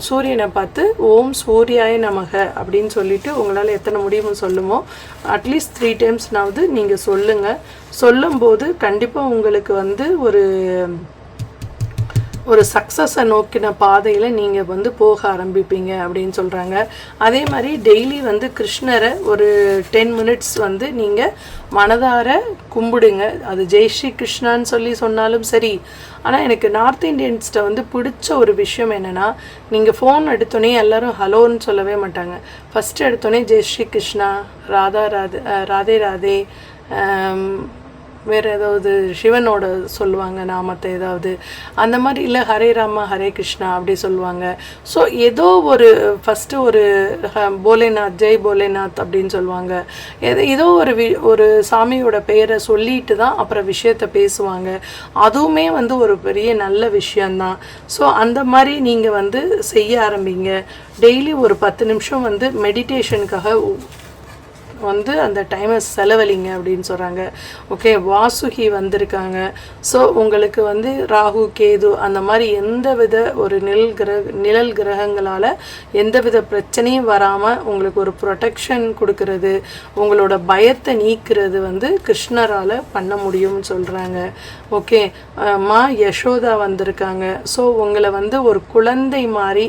சூரியனை பார்த்து ஓம் சூர்யாய நமக அப்படின்னு சொல்லிவிட்டு உங்களால் எத்தனை முடியுமோ சொல்லுமோ அட்லீஸ்ட் 3 டைம்ஸ்னாவது நீங்கள் சொல்லுங்கள். சொல்லும்போது கண்டிப்பாக உங்களுக்கு வந்து ஒரு சக்ஸஸை நோக்கின பாதையில் நீங்கள் வந்து போக ஆரம்பிப்பீங்க அப்படின்னு சொல்கிறாங்க. அதே மாதிரி டெய்லி வந்து கிருஷ்ணரை ஒரு 10 மினிட்ஸ் வந்து நீங்கள் மனதார கும்பிடுங்க. அது ஜெய் ஸ்ரீ கிருஷ்ணான்னு சொல்லி சொன்னாலும் சரி. ஆனால் எனக்கு நார்த் இண்டியன்ஸ்கிட்ட வந்து பிடிச்ச ஒரு விஷயம் என்னென்னா, நீங்கள் ஃபோன் எடுத்தோன்னே எல்லோரும் ஹலோன்னு சொல்லவே மாட்டாங்க. ஃபஸ்ட்டு எடுத்தோன்னே ஜெய் ஸ்ரீ கிருஷ்ணா, ராதே ராதே, வேறு ஏதாவது சிவனோட சொல்லுவாங்க நாமத்தை ஏதாவது, அந்த மாதிரி இல்லை ஹரே ராமா ஹரே கிருஷ்ணா அப்படி சொல்லுவாங்க. ஸோ ஏதோ ஒரு ஃபஸ்ட்டு ஒரு போலேநாத், ஜெய் போலேநாத் அப்படின்னு சொல்லுவாங்க. ஏதோ ஒரு சாமியோட பெயரை சொல்லிட்டு தான் அப்புறம் விஷயத்தை பேசுவாங்க. அதுவுமே வந்து ஒரு பெரிய நல்ல விஷயந்தான். ஸோ அந்த மாதிரி நீங்கள் வந்து செய்ய ஆரம்பிங்க. டெய்லி ஒரு 10 நிமிஷம் வந்து மெடிடேஷனுக்காக வந்து அந்த டைமை செலவழிங்க அப்படின்னு சொல்கிறாங்க. ஓகே, வாசுகி வந்திருக்காங்க. ஸோ உங்களுக்கு வந்து ராகு கேது அந்த மாதிரி எந்தவித ஒரு நிழல் கிரகங்களால் எந்தவித பிரச்சனையும் வராமல் உங்களுக்கு ஒரு ப்ரொடெக்ஷன் கொடுக்கறது, உங்களோட பயத்தை நீக்கிறது வந்து கிருஷ்ணரால் பண்ண முடியும்னு சொல்கிறாங்க. ஓகே, யசோதா வந்திருக்காங்க. ஸோ உங்களை வந்து ஒரு குழந்தை மாதிரி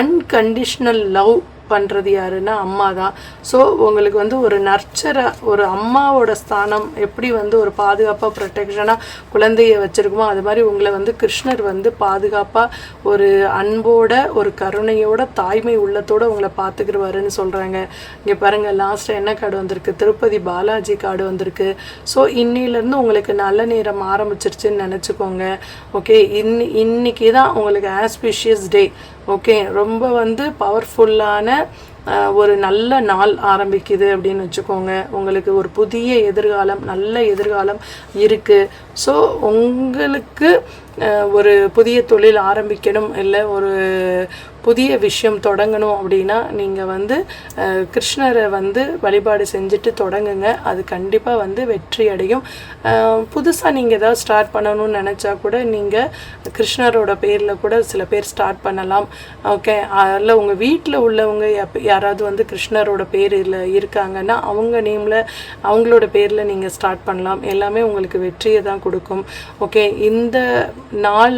அன்கண்டிஷ்னல் லவ் பண்ணுறது யாருன்னா அம்மா தான். ஸோ உங்களுக்கு வந்து ஒரு நர்ச்சராக, ஒரு அம்மாவோட ஸ்தானம் எப்படி வந்து ஒரு பாதுகாப்பாக ப்ரொடெக்ஷனாக குழந்தைய வச்சுருக்குமோ அது மாதிரி உங்களை வந்து கிருஷ்ணர் வந்து பாதுகாப்பாக ஒரு அன்போட ஒரு கருணையோட தாய்மை உள்ளத்தோடு உங்களை பார்த்துக்கிடுவாருன்னு சொல்கிறாங்க. இங்கே பாருங்கள், லாஸ்ட்டாக என்ன கார்டு வந்திருக்கு, திருப்பதி பாலாஜி கார்டு வந்திருக்கு. ஸோ இன்னிலேருந்து உங்களுக்கு நல்ல நேரம் ஆரம்பிச்சிருச்சுன்னு நினச்சிக்கோங்க. ஓகே, இன்னைக்கு தான் உங்களுக்கு ஆஸ்பிஷியஸ் டே. ஓகே, ரொம்ப வந்து பவர்ஃபுல்லான ஒரு நல்ல நாள் ஆரம்பிக்குது அப்படின்னு வச்சுக்கோங்க. உங்களுக்கு ஒரு புதிய எதிர்காலம், நல்ல எதிர்காலம் இருக்குது. ஸோ உங்களுக்கு ஒரு புதிய தொழில் ஆரம்பிக்கணும், இல்லை ஒரு புதிய விஷயம் தொடங்கணும் அப்படின்னா நீங்கள் வந்து கிருஷ்ணரை வந்து வழிபாடு செஞ்சுட்டு தொடங்குங்க. அது கண்டிப்பாக வந்து வெற்றி அடையும். புதுசாக நீங்கள் ஏதாவது ஸ்டார்ட் பண்ணணும்னு நினச்சா கூட நீங்கள் கிருஷ்ணரோட பேரில் கூட சில பேர் ஸ்டார்ட் பண்ணலாம். ஓகே, அதில் உங்கள் வீட்டில் உள்ளவங்க யாராவது வந்து கிருஷ்ணரோட பேரில் இருக்காங்கன்னா அவங்க நேமில் அவங்களோட பேரில் நீங்கள் ஸ்டார்ட் பண்ணலாம். எல்லாமே உங்களுக்கு வெற்றியை தான் கொடுக்கும். ஓகே, இந்த நாள்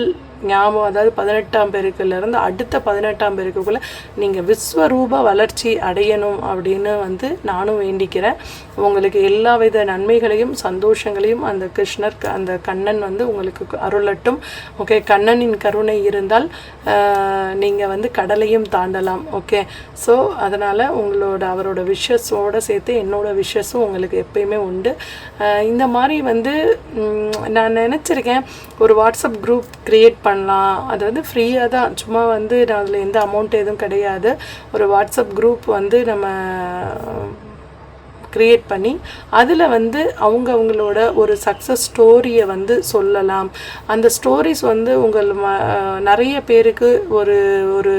ஞாபகம், அதாவது 18ஆம் பெருக்கிலேருந்து அடுத்த 18ஆம் பெருக்குள்ளே நீங்கள் விஸ்வரூப வளர்ச்சி அடையணும் அப்படின்னு வந்து நானும் வேண்டிக்கிறேன். உங்களுக்கு எல்லா வித நன்மைகளையும் சந்தோஷங்களையும் அந்த கிருஷ்ணர், அந்த கண்ணன் வந்து உங்களுக்கு அருளட்டும். ஓகே, கண்ணனின் கருணை இருந்தால் நீங்கள் வந்து கடலையும் தாண்டலாம். ஓகே, ஸோ அதனால் அவரோட விஷஸோடு சேர்த்து என்னோட விஷஸும் உங்களுக்கு எப்பயுமே உண்டு. இந்த மாதிரி வந்து நான் நினச்சிருக்கேன் ஒரு வாட்ஸ்அப் குரூப் க்ரியேட் பண்ணலாம். அது வந்து ஃப்ரீயாக தான், சும்மா வந்து நான் அதில் எந்த அமௌண்ட் எதுவும் கிடையாது. ஒரு வாட்ஸ்அப் குரூப் வந்து நம்ம க்ரியேட் பண்ணி அதில் வந்து அவங்களோட ஒரு சக்ஸஸ் ஸ்டோரியை வந்து சொல்லலாம். அந்த ஸ்டோரிஸ் வந்து நிறைய பேருக்கு ஒரு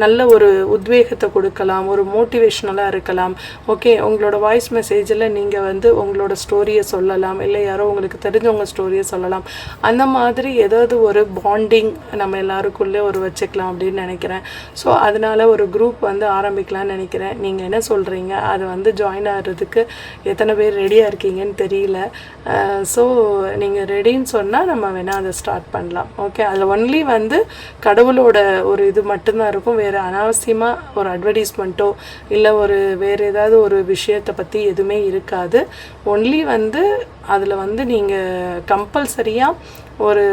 நல்ல ஒரு உத்வேகத்தை கொடுக்கலாம், ஒரு மோட்டிவேஷ்னலாக இருக்கலாம். ஓகே, உங்களோட வாய்ஸ் மெசேஜில் நீங்கள் வந்து உங்களோட ஸ்டோரியை சொல்லலாம், இல்லை யாரோ உங்களுக்கு தெரிஞ்சவங்க ஸ்டோரியை சொல்லலாம். அந்த மாதிரி ஏதாவது ஒரு பாண்டிங் நம்ம எல்லாருக்குள்ளே ஒரு வச்சுக்கலாம் அப்படின்னு நினைக்கிறேன். ஸோ அதனால் ஒரு குரூப் வந்து ஆரம்பிக்கலாம்னு நினைக்கிறேன். நீங்கள் என்ன சொல்கிறீங்க? அது வந்து ஜாயின் ஆகிறதுக்கு எத்தனை பேர் ரெடியாக இருக்கீங்கன்னு தெரியல. ஸோ நீங்கள் ரெடின்னு சொன்னால் நம்ம வேணால் அதை ஸ்டார்ட் பண்ணலாம். ஓகே, அதில் ஒன்லி வந்து கடவுளோட ஒரு இது மட்டும்தான் இருக்கும். வேறு அனாவசியமாக ஒரு அட்வர்டைஸ்மெண்ட்டோ இல்லை வேறு ஏதாவது ஒரு விஷயத்தை பற்றி எதுவுமே இருக்காது. ஒன்லி வந்து அதில் வந்து நீங்கள் கம்பல்சரியாக ஒரு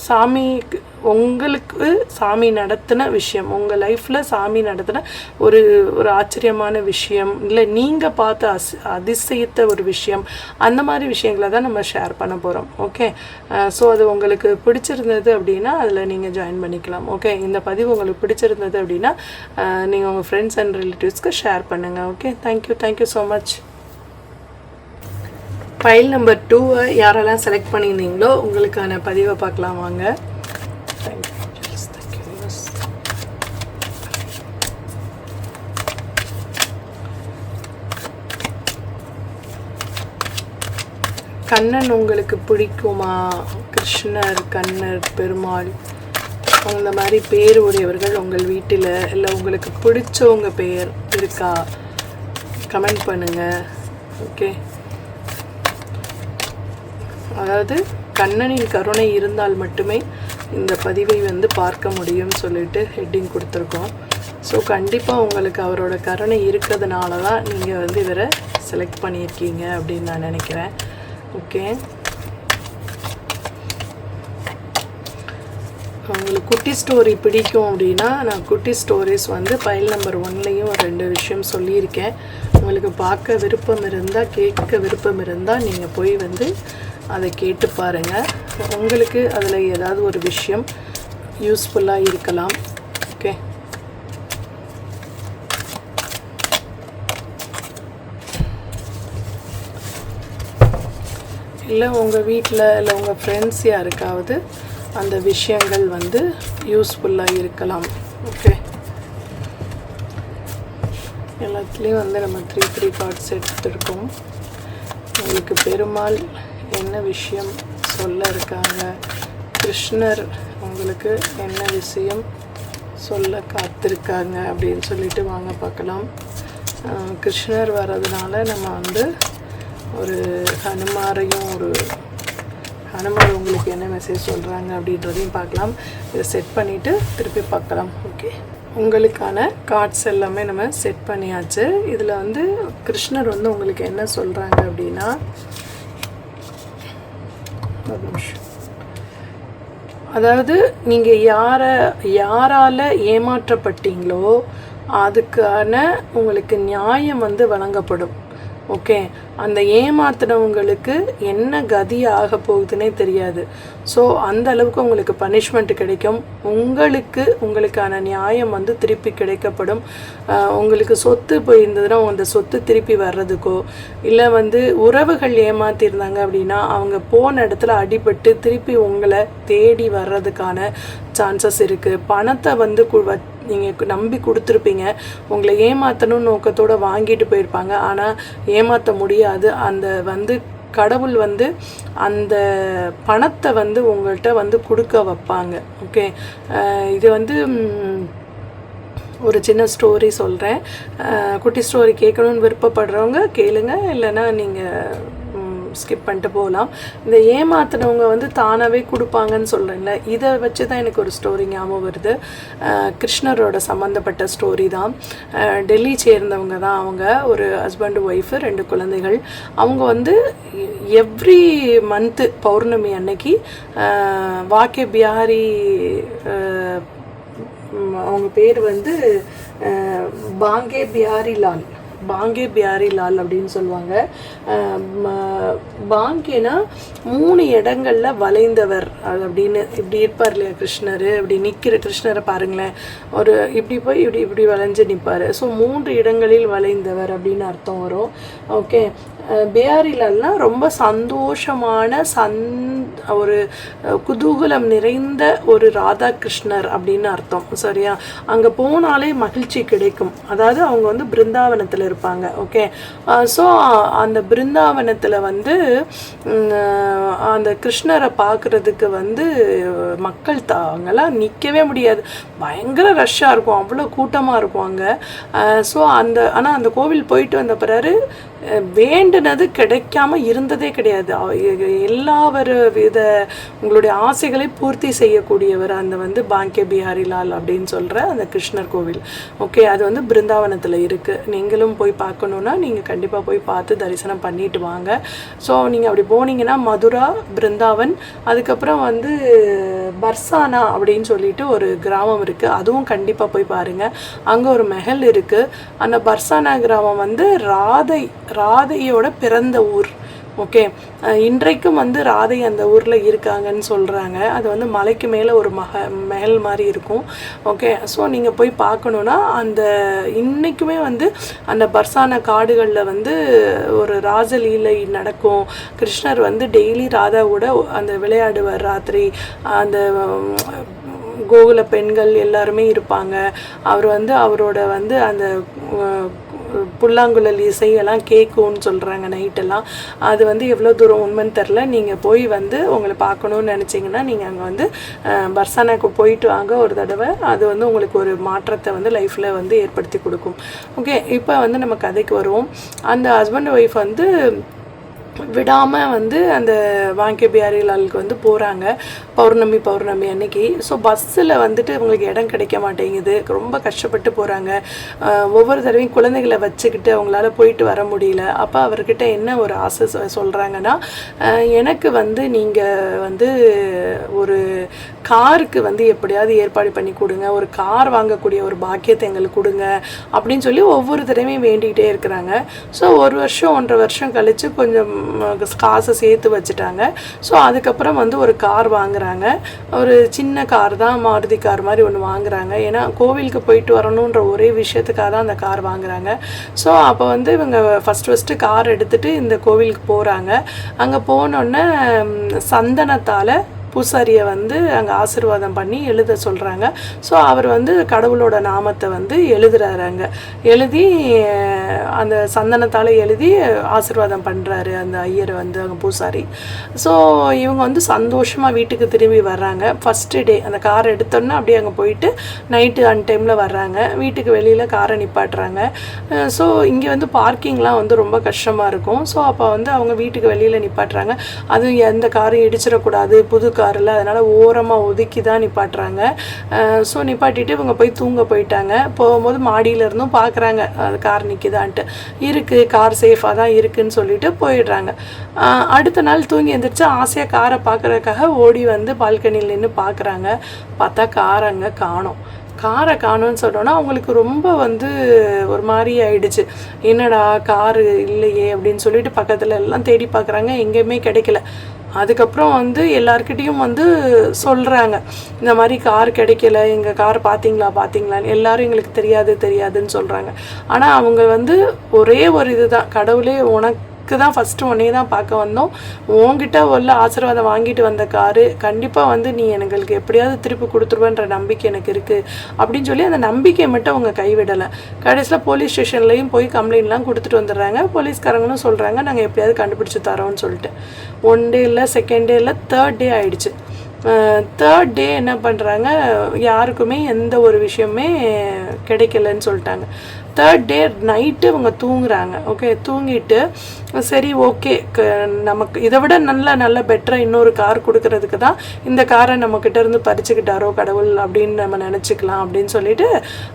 சாமி, உங்களுக்கு சாமி நடத்தின விஷயம், உங்கள் லைஃப்பில் சாமி நடத்தின ஒரு ஆச்சரியமான விஷயம், இல்லை நீங்கள் பார்த்த அதிசயத்த ஒரு விஷயம், அந்த மாதிரி விஷயங்களை தான் நம்ம ஷேர் பண்ண போகிறோம். ஓகே, ஸோ அது உங்களுக்கு பிடிச்சிருந்தது அப்படின்னா அதில் நீங்கள் ஜாயின் பண்ணிக்கலாம். ஓகே, இந்த பதிவு உங்களுக்கு பிடிச்சிருந்தது அப்படின்னா நீங்கள் உங்கள் ஃப்ரெண்ட்ஸ் அண்ட் ரிலேட்டிவ்ஸ்க்கு ஷேர் பண்ணுங்கள். Okay, thank you so much. File number 2 யாரெல்லாம் செலக்ட் பண்ணியிருந்தீங்களோ உங்களுக்கான பதிவை பார்க்கலாம் வாங்க. கண்ணன் உங்களுக்கு பிடிக்குமா? கிருஷ்ணர், கண்ணர், பெருமாள், அந்த மாதிரி பேர் உடையவர்கள் உங்கள் வீட்டில் இல்லை உங்களுக்கு பிடிச்சவங்க பேர் இருக்கா? கமெண்ட் பண்ணுங்கள். ஓகே, அதாவது கண்ணனின் கருணை இருந்தால் மட்டுமே இந்த பதிவை வந்து பார்க்க முடியும்னு சொல்லிட்டு ஹெட்டிங் கொடுத்துருக்கோம். ஸோ கண்டிப்பாக உங்களுக்கு அவரோட கருணை இருக்கிறதுனால தான் நீங்கள் வந்து இவரை செலக்ட் பண்ணியிருக்கீங்க அப்படின்னு நான் நினைக்கிறேன். ஓகே, உங்களுக்கு குட்டி ஸ்டோரி பிடிக்கும் அப்படின்னா நான் குட்டி ஸ்டோரிஸ் வந்து ஃபைல் நம்பர் 1லேயும் ஒரு 2 விஷயம் சொல்லியிருக்கேன். உங்களுக்கு பார்க்க விருப்பம் இருந்தால், கேட்க விருப்பம் இருந்தால் நீங்கள் போய் வந்து அதை கேட்டு பாருங்கள். உங்களுக்கு அதில் ஏதாவது ஒரு விஷயம் யூஸ்ஃபுல்லாக இருக்கலாம். ஓகே, இல்லை உங்கள் வீட்டில் இல்லை உங்கள் ஃப்ரெண்ட்ஸ் யாருக்காவது அந்த விஷயங்கள் வந்து யூஸ்ஃபுல்லாக இருக்கலாம். ஓகே, எல்லாத்துலேயும் வந்து நம்ம 3 கார்ட்ஸ் எடுத்துருக்கோம். உங்களுக்கு பெருமாள் என்ன விஷயம் சொல்ல இருக்காங்க? கிருஷ்ணர் உங்களுக்கு என்ன விஷயம் சொல்ல காத்திருக்காங்க அப்படின்னு சொல்லிட்டு வாங்க பார்க்கலாம். கிருஷ்ணர் வர்றதுனால நம்ம வந்து ஒரு ஹனுமாரையும் ஹனுமார் உங்களுக்கு என்ன மெசேஜ் சொல்கிறாங்க அப்படின்றதையும் பார்க்கலாம். இதை செட் பண்ணிவிட்டு திருப்பி பார்க்கலாம். ஓகே, உங்களுக்கான கார்ட்ஸ் எல்லாமே நம்ம செட் பண்ணியாச்சு. இதில் வந்து கிருஷ்ணர் வந்து உங்களுக்கு என்ன சொல்கிறாங்க அப்படின்னா, அதாவது நீங்கள் யாரால் ஏமாற்றப்பட்டீங்களோ அதுக்கான உங்களுக்கு நியாயம் வந்து வழங்கப்படும். ஓகே, அந்த ஏமாத்தினவங்களுக்கு என்ன கதி ஆக போகுதுன்னே தெரியாது. ஸோ அந்த அளவுக்கு உங்களுக்கு பனிஷ்மெண்ட் கிடைக்கும். உங்களுக்கான நியாயம் வந்து திருப்பி கிடைக்கப்படும். உங்களுக்கு சொத்து போயிருந்ததுன்னா அந்த சொத்து திருப்பி வர்றதுக்கோ, இல்லை வந்து உறவுகள் ஏமாத்திருந்தாங்க அப்படின்னா அவங்க போன இடத்துல அடிபட்டு திருப்பி உங்களை தேடி வர்றதுக்கான சான்சஸ் இருக்குது. பணத்தை வந்து நீங்கள் நம்பி கொடுத்துருப்பீங்க, உங்களை ஏமாற்றணும்னு நோக்கத்தோடு வாங்கிட்டு போயிருப்பாங்க. ஆனால் ஏமாற்ற முடியாது. அந்த வந்து கடவுள் வந்து அந்த பணத்தை வந்து உங்கள்கிட்ட வந்து கொடுக்க வைப்பாங்க. ஓகே, இது வந்து ஒரு சின்ன ஸ்டோரி சொல்கிறேன். குட்டி ஸ்டோரி கேட்கணுன்னு விருப்பப்படுறவங்க கேளுங்க, இல்லைன்னா நீங்கள் ஸ்கிப் பண்ணிட்டு போகலாம். இந்த ஏமாத்தினவங்க வந்து தானாகவே கொடுப்பாங்கன்னு சொல்கிறேன்ல, இதை வச்சு தான் எனக்கு ஒரு ஸ்டோரி ஞாபகம் வருது. கிருஷ்ணரோட சம்மந்தப்பட்ட ஸ்டோரி தான். டெல்லி சேர்ந்தவங்க தான் அவங்க. ஒரு ஹஸ்பண்ட் ஒய்ஃபு 2 குழந்தைகள். அவங்க வந்து எவ்ரி மந்த்து பௌர்ணமி அன்னைக்கு வாக்கே பிஹாரி, அவங்க பேர் வந்து பாங்கே பிஹாரி லால் அப்படின்னு சொல்லுவாங்க. பாங்கேனா 3 இடங்களில் வளைந்தவர் அப்படின்னு இப்படி இருப்பார் இல்லையா கிருஷ்ணர். இப்படி நிற்கிற கிருஷ்ணரை பாருங்களேன், ஒரு இப்படி போய் இப்படி வளைஞ்சு நிற்பார். ஸோ 3 இடங்களில் வளைந்தவர் அப்படின்னு அர்த்தம் வரும். ஓகே, பிஹாரிலால்னா ரொம்ப சந்தோஷமான ஒரு குதூகலம் நிறைந்த ஒரு ராதாகிருஷ்ணர் அப்படின்னு அர்த்தம், சரியா? அங்கே போனாலே மகிழ்ச்சி கிடைக்கும். அதாவது அவங்க வந்து பிருந்தாவனத்தில் இருப்பாங்க. ஓகே, ஸோ அந்த பிருந்தாவனத்தில் வந்து அந்த கிருஷ்ணரை பார்க்குறதுக்கு வந்து மக்கள் அங்கெல்லாம் நிற்கவே முடியாது, பயங்கர ரஷ்ஷாக இருக்கும், அவ்வளோ கூட்டமாக இருக்கும் அங்கே. ஸோ ஆனால் அந்த கோவில் போயிட்டு வந்த பிறகு வேண்டுனது கிடைக்காம இருந்ததே கிடையாது. எல்லா வித உங்களுடைய ஆசைகளை பூர்த்தி செய்யக்கூடியவர் அந்த வந்து பாங்கே பிஹாரிலால் அப்படின்னு சொல்கிற அந்த கிருஷ்ணர் கோவில். ஓகே, அது வந்து பிருந்தாவனத்தில் இருக்குது. நீங்களும் போய் பார்க்கணுன்னா நீங்கள் கண்டிப்பாக போய் பார்த்து தரிசனம் பண்ணிட்டு வாங்க. ஸோ நீங்கள் அப்படி போனீங்கன்னா மதுரா, பிருந்தாவன், அதுக்கப்புறம் வந்து பர்சானா அப்படின்னு சொல்லிட்டு ஒரு கிராமம் இருக்குது, அதுவும் கண்டிப்பாக போய் பாருங்கள். அங்கே ஒரு மெஹல் இருக்குது. அந்த பர்சானா கிராமம் வந்து ராதையோட பிறந்த ஊர். ஓகே, இன்றைக்கும் வந்து ராதை அந்த ஊரில் இருக்காங்கன்னு சொல்கிறாங்க. அது வந்து மலைக்கு மேலே ஒரு மெஹல் மாதிரி இருக்கும். ஓகே, ஸோ நீங்கள் போய் பார்க்கணுன்னா இன்றைக்குமே வந்து அந்த பர்சான காடுகளில் வந்து ஒரு ராசலீலை நடக்கும். கிருஷ்ணர் வந்து டெய்லி ராதாவோட அந்த விளையாடுவார். ராத்திரி அந்த கோகுல பெண்கள் எல்லாருமே இருப்பாங்க. அவர் வந்து அவரோட வந்து அந்த புல்லாங்குழல் இசையெல்லாம் கேட்கும்னு சொல்கிறாங்க நைட்டெல்லாம். அது வந்து எவ்வளோ தூரம் உண்மைன்னு தெரில. நீங்கள் போய் வந்து உங்களை பார்க்கணுன்னு நினச்சிங்கன்னா நீங்கள் அங்கே வந்து பர்சானாக்கு போயிட்டு வாங்க ஒரு தடவை. அது வந்து உங்களுக்கு ஒரு மாற்றத்தை வந்து லைஃப்பில் வந்து ஏற்படுத்தி கொடுக்கும். ஓகே, இப்போ வந்து நம்ம கதைக்கு வருவோம். அந்த ஹஸ்பண்ட் ஒய்ஃப் வந்து விடாமல் வந்து அந்த பாங்கே பிஹாரிலாலுக்கு வந்து போகிறாங்க பௌர்ணமி அன்னைக்கு. ஸோ பஸ்ஸில் வந்துட்டு அவங்களுக்கு இடம் கிடைக்க மாட்டேங்குது, ரொம்ப கஷ்டப்பட்டு போகிறாங்க. ஒவ்வொரு தடவையும் குழந்தைகளை வச்சுக்கிட்டு அவங்களால போயிட்டு வர முடியல. அப்போ அவர்கிட்ட என்ன ஒரு ஆசை சொல்கிறாங்கன்னா, எனக்கு வந்து நீங்கள் வந்து ஒரு காருக்கு வந்து எப்படியாவது ஏற்பாடு பண்ணி கொடுங்க, ஒரு கார் வாங்கக்கூடிய ஒரு பாக்கியத்தை எங்களுக்கு கொடுங்க அப்படின்னு சொல்லி ஒவ்வொரு தடவையும் வேண்டிக்கிட்டே இருக்கிறாங்க. ஸோ 1-1.5 வருஷம் கழித்து கொஞ்சம் காசை சேர்த்து வச்சுட்டாங்க. ஸோ அதுக்கப்புறம் வந்து ஒரு கார் வாங்குறாங்க. ஒரு சின்ன கார் தான், மாருதி கார் மாதிரி ஒன்று வாங்குறாங்க. ஏன்னா கோவிலுக்கு போயிட்டு வரணுன்ற ஒரே விஷயத்துக்காக தான் அந்த கார் வாங்குறாங்க. ஸோ அப்போ வந்து இவங்க ஃபஸ்ட்டு கார் எடுத்துகிட்டு இந்த கோவிலுக்கு போகிறாங்க. அங்கே போனோடனே சந்தனத்தால் பூசாரியை வந்து அங்கே ஆசீர்வாதம் பண்ணி எழுத சொல்கிறாங்க. ஸோ அவர் வந்து கடவுளோட நாமத்தை வந்து எழுதுறாரு. அங்கே எழுதி அந்த சந்தனத்தால் எழுதி ஆசீர்வாதம் பண்ணுறாரு அந்த ஐயரை வந்து அங்கே பூசாரி. ஸோ இவங்க வந்து சந்தோஷமாக வீட்டுக்கு திரும்பி வர்றாங்க. ஃபஸ்ட்டு டே அந்த காரை எடுத்தோன்னா அப்படியே அங்கே போயிட்டு நைட்டு டைமில் வர்றாங்க. வீட்டுக்கு வெளியில் காரை நிப்பாட்டுறாங்க. ஸோ இங்கே வந்து பார்க்கிங்லாம் வந்து ரொம்ப கஷ்டமாக இருக்கும். ஸோ அப்போ வந்து அவங்க வீட்டுக்கு வெளியில் நிப்பாட்டுறாங்க. அதுவும் எந்த காரும் இடிச்சிடக்கூடாது, புது காரில், அதனால் ஓரமாக ஒதுக்கி தான் நிப்பாட்டுறாங்க. ஸோ நிப்பாட்டிட்டு இவங்க போய் தூங்க போயிட்டாங்க. போகும்போது மாடியிலேருந்தும் பார்க்குறாங்க அது கார் நிற்கிதான்ட்டு. இருக்குது, கார் சேஃபாக தான் இருக்குதுன்னு சொல்லிட்டு போயிடுறாங்க. அடுத்த நாள் தூங்கி எழுந்திரிச்சு ஆசையாக காரை பார்க்குறதுக்காக ஓடி வந்து பால்கனியில் நின்று பார்க்குறாங்க. பார்த்தா கார் அங்கே காணோம். காரை காணோன்னு சொன்னோன்னா அவங்களுக்கு ரொம்ப வந்து ஒரு மாதிரி ஆயிடுச்சு. என்னடா காரு இல்லையே அப்படின்னு சொல்லிட்டு பக்கத்தில் எல்லாம் தேடி பார்க்குறாங்க, எங்கேயுமே கிடைக்கல. அதுக்கப்புறம் வந்து எல்லாருக்கிட்டேயும் வந்து சொல்கிறாங்க, இந்த மாதிரி கார் கிடைக்கல, எங்கள் கார் பார்த்தீங்களான்னு. எல்லோரும் எங்களுக்கு தெரியாதுன்னு சொல்கிறாங்க. ஆனால் அவங்க வந்து ஒரே ஒரு இதுதான், கடவுளே உனக்கு தான் ஃபஸ்ட்டு உன்னையே தான் பார்க்க வந்தோம், உங்ககிட்ட உள்ள ஆசீர்வாதம் வாங்கிட்டு வந்த காரு கண்டிப்பாக வந்து நீ எங்களுக்கு எப்படியாவது திருப்பி கொடுத்துருவேன்ற நம்பிக்கை எனக்கு இருக்குது அப்படின்னு சொல்லி அந்த நம்பிக்கையை மட்டும் அவங்க கைவிடலை. கடைசியில் போலீஸ் ஸ்டேஷன்லேயும் போய் கம்ப்ளைண்ட்லாம் கொடுத்துட்டு வந்துடுறாங்க. போலீஸ்காரங்களும் சொல்கிறாங்க நாங்கள் எப்படியாவது கண்டுபிடிச்சி தரோன்னு சொல்லிட்டு. 1 டே இல்லை, 2nd டே இல்லை, 3rd டே ஆயிடுச்சு. 3rd டே என்ன பண்ணுறாங்க, யாருக்குமே எந்த ஒரு விஷயமே கிடைக்கலன்னு சொல்லிட்டாங்க. 3rd டே நைட்டு இவங்க தூங்குறாங்க. ஓகே, தூங்கிட்டு சரி ஓகே நமக்கு இதை விட நல்ல பெட்டராக இன்னொரு கார் கொடுக்கறதுக்கு தான் இந்த காரை நம்மக்கிட்ட இருந்து பறிச்சுக்கிட்டாரோ கடவுள் அப்படின்னு நம்ம நினச்சிக்கலாம் அப்படின்னு சொல்லிட்டு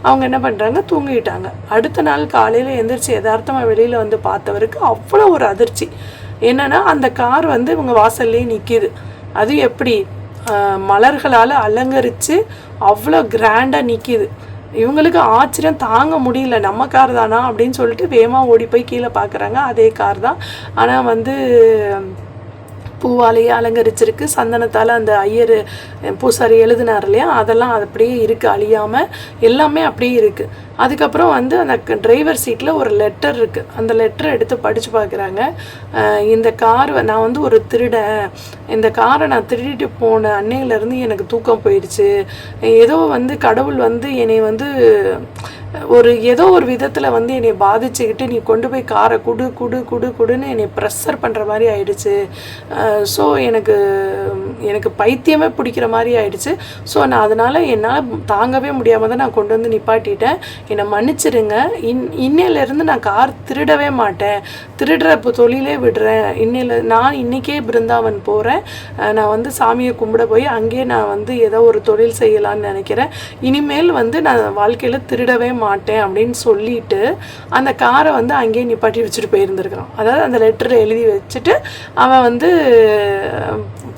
அவங்க என்ன பண்ணுறாங்க, தூங்கிட்டாங்க. அடுத்த நாள் காலையில் எந்திரிச்சு யதார்த்தமாக வெளியில் வந்து பார்த்தவருக்கு அவ்வளோ ஒரு அதிர்ச்சி. என்னென்னா அந்த கார் வந்து இவங்க வாசல்லே நிற்கிது. அது எப்படி, மலர்களால் அலங்கரித்து அவ்வளோ கிராண்டாக நிற்கிது. இவங்களுக்கு ஆச்சரியம் தாங்க முடியல, நம்ம கார் தானா அப்படின்னு சொல்லிட்டு வேகமாக ஓடி போய் கீழே பார்க்குறாங்க. அதே கார் தான். ஆனால் வந்து பூவாலேயே அலங்கரிச்சிருக்கு. சந்தனத்தால் அந்த ஐயர் பூசாரி எழுதினார் இல்லையா, அதெல்லாம் அது அப்படியே இருக்குது, அழியாமல் எல்லாமே அப்படியே இருக்குது. அதுக்கப்புறம் வந்து அந்த டிரைவர் சீட்டில் ஒரு லெட்டர் இருக்குது. அந்த லெட்டரை எடுத்து படித்து பார்க்குறாங்க. இந்த கார் நான் வந்து ஒரு திருடன், இந்த காரை நான் திருடிட்டு போன அன்னையிலேருந்து எனக்கு தூக்கம் போயிடுச்சு. ஏதோ வந்து கடவுள் வந்து என்னை வந்து ஏதோ ஒரு விதத்தில் வந்து என்னை பாதிச்சுக்கிட்டு நீ கொண்டு போய் காரை குடுன்னு என்னை ப்ரெஷர் பண்ணுற மாதிரி ஆயிடுச்சு. ஸோ எனக்கு பைத்தியமே பிடிக்கிற மாதிரி ஆயிடுச்சு. ஸோ நான் அதனால் என்னால் தாங்கவே முடியாமல் தான் நான் கொண்டு வந்து நிப்பாட்டிட்டேன். என்னை மன்னிச்சிடுங்க. இன்னையிலேருந்து நான் கார் திருடவே மாட்டேன், திருடுற இப்போ தொழிலே விடுறேன். நான் இன்றைக்கே பிருந்தாவன் போகிறேன். நான் வந்து சாமியை கும்பிட போய் அங்கேயே நான் வந்து ஏதோ ஒரு தொழில் செய்யலான்னு நினைக்கிறேன். இனிமேல் வந்து நான் வாழ்க்கையில் திருடவே மாட்டேன் அப்படின்னு சொல்லிட்டு அந்த காரை வந்து அங்கேயே நிப்பாட்டி வச்சுட்டு போயிருந்துருக்கிறான். அதாவது அந்த லெட்டரை எழுதி வச்சுட்டு அவன் வந்து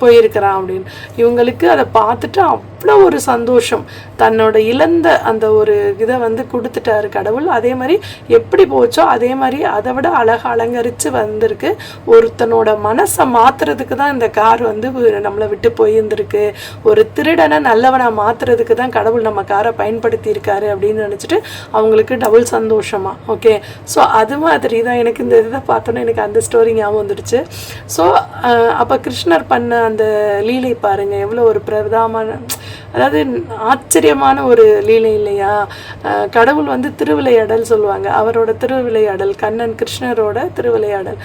போயிருக்கிறான் அப்படின்னு. இவங்களுக்கு அதை பார்த்துட்டு அவ்வளோ ஒரு சந்தோஷம். தன்னோட இழந்த அந்த ஒரு இதை வந்து கொடுத்துட்டாரு கடவுள். அதே மாதிரி எப்படி போச்சோ அதே மாதிரி அதை விட அழகாக அலங்கரித்து வந்திருக்கு. ஒருத்தனோட மனசை மாற்றுறதுக்கு தான் இந்த கார் வந்து நம்மளை விட்டு போயிருந்திருக்கு. ஒரு திருடனை நல்லவனாக மாற்றுறதுக்கு தான் கடவுள் நம்ம காரை பயன்படுத்தி இருக்காரு அப்படின்னு நினச்சிட்டு அவங்களுக்கு டபுள் சந்தோஷமா. ஓகே, ஸோ அது மாதிரி தான் எனக்கு இந்த இதை பார்த்தோன்னே எனக்கு அந்த ஸ்டோரி ஞாபகம் வந்துடுச்சு. ஸோ அப்போ கிருஷ்ணர் பண்ண அந்த லீலை பாருங்கள், எவ்வளோ ஒரு பிரதாமான, அதாவது ஆச்சரியமான ஒரு லீலை இல்லையா. கடவுள் வந்து திருவிளையாடல் சொல்லுவாங்க, அவரோட திருவிளையாடல், கண்ணன் கிருஷ்ணரோட திருவிளையாடல்.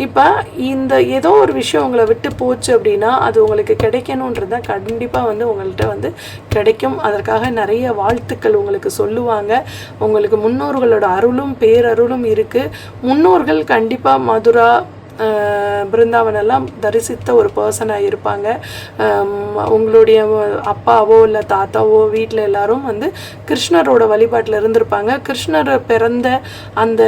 இப்போ இந்த ஏதோ ஒரு விஷயம் உங்களை விட்டு போச்சு அப்படின்னா அது உங்களுக்கு கிடைக்கணுன்றது கண்டிப்பாக வந்து உங்கள்கிட்ட வந்து கிடைக்கும். அதற்காக நிறைய வாழ்த்துக்கள் உங்களுக்கு சொல்லுவாங்க. உங்களுக்கு முன்னோர்களோட அருளும் பேரருளும் இருக்குது. முன்னோர்கள் கண்டிப்பாக மதுரா பிருந்தாவனெல்லாம் தரிசித்த ஒரு பர்சனாக இருப்பாங்க. உங்களுடைய அப்பாவோ இல்லை தாத்தாவோ வீட்டில் எல்லாரும் வந்து கிருஷ்ணரோட வழிபாட்டில் இருந்திருப்பாங்க. கிருஷ்ணர் பிறந்த அந்த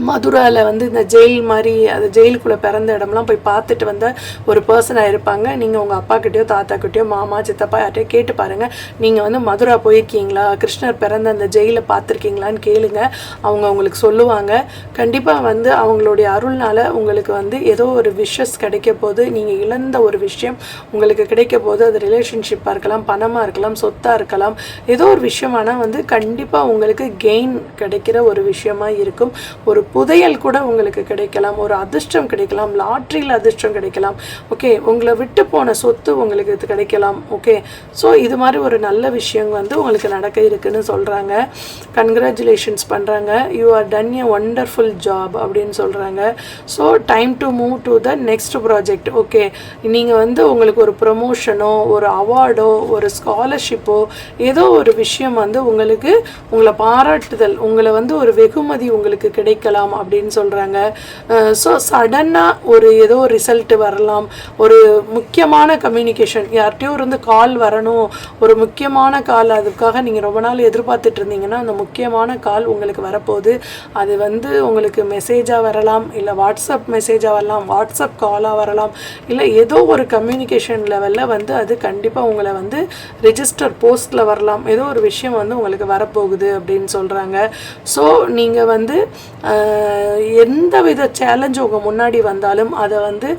மதுராவில் வந்து இந்த ஜெயில் மாதிரி, அது ஜெயிலுக்குள்ளே பிறந்த இடம்லாம் போய் பார்த்துட்டு வந்த ஒரு பர்சனாக இருப்பாங்க. நீங்கள் உங்கள் அப்பாக்கிட்டேயோ தாத்தாக்கிட்டேயோ மாமா சித்தப்பா யார்ட்டையோ கேட்டு பாருங்கள், நீங்கள் வந்து மதுரா போயிருக்கீங்களா, கிருஷ்ணர் பிறந்த அந்த ஜெயிலை பார்த்துருக்கீங்களான்னு கேளுங்க. அவங்க உங்களுக்கு சொல்லுவாங்க. கண்டிப்பாக வந்து அவங்களுடைய அருள்னால் உங்களுக்கு வந்து ஏதோ ஒரு விஷஸ் கிடைக்க போது, நீங்கள் இழந்த ஒரு விஷயம் உங்களுக்கு கிடைக்க போது, அது ரிலேஷன்ஷிப்பாக இருக்கலாம், பணமாக இருக்கலாம், சொத்தாக இருக்கலாம், ஏதோ ஒரு விஷயமானால் வந்து கண்டிப்பாக உங்களுக்கு கெயின் கிடைக்கிற ஒரு விஷயமா இருக்கும். ஒரு புதையல் கூட உங்களுக்கு கிடைக்கலாம், ஒரு அதிர்ஷ்டம் கிடைக்கலாம், லாட்ரியில் அதிர்ஷ்டம் கிடைக்கலாம். ஓகே, உங்களை விட்டு போன சொத்து உங்களுக்கு இது கிடைக்கலாம். ஓகே, ஸோ இது மாதிரி ஒரு நல்ல விஷயம் வந்து உங்களுக்கு நடக்க இருக்குன்னு சொல்கிறாங்க. கங்க்ராச்சுலேஷன்ஸ் பண்ணுறாங்க. You are done a wonderful job அப்படின்னு சொல்கிறாங்க. So time to move to the next project. Okay, நீங்கள் வந்து உங்களுக்கு ஒரு ப்ரொமோஷனோ ஒரு அவார்டோ ஒரு ஸ்காலர்ஷிப்போ ஏதோ ஒரு விஷயம் வந்து உங்களுக்கு உங்களை பாராட்டுதல், உங்களை வந்து ஒரு வெகுமதி உங்களுக்கு கிடைக்கலாம் அப்படின்னு சொல்கிறாங்க. ஸோ சடனாக ஏதோ ஒரு ரிசல்ட்டு வரலாம். ஒரு முக்கியமான கம்யூனிகேஷன், யார்கிட்டையோ இருந்து கால் வரணும், ஒரு முக்கியமான கால், அதுக்காக நீங்கள் ரொம்ப நாள் எதிர்பார்த்துட்டு இருந்தீங்கன்னா அந்த முக்கியமான கால் உங்களுக்கு வரப்போகுது. அது வந்து உங்களுக்கு மெசேஜாக வரலாம், இல்லை வாட்ஸ்அப் மெசேஜாக வரலாம், வாட்ஸ்அப் காலாக வரலாம், இல்லை ஏதோ ஒரு கம்யூனிகேஷன் லெவலில் வந்து அது கண்டிப்பாக உங்களை வந்து ரெஜிஸ்டர் போஸ்ட்டில் வரலாம். ஏதோ ஒரு விஷயம் வந்து உங்களுக்கு வரப்போகுது அப்படின்னு சொல்கிறாங்க. ஸோ நீங்கள் வந்து எந்த வித சேலஞ்சு உங்கள் முன்னாடி வந்தாலும் அதை வந்து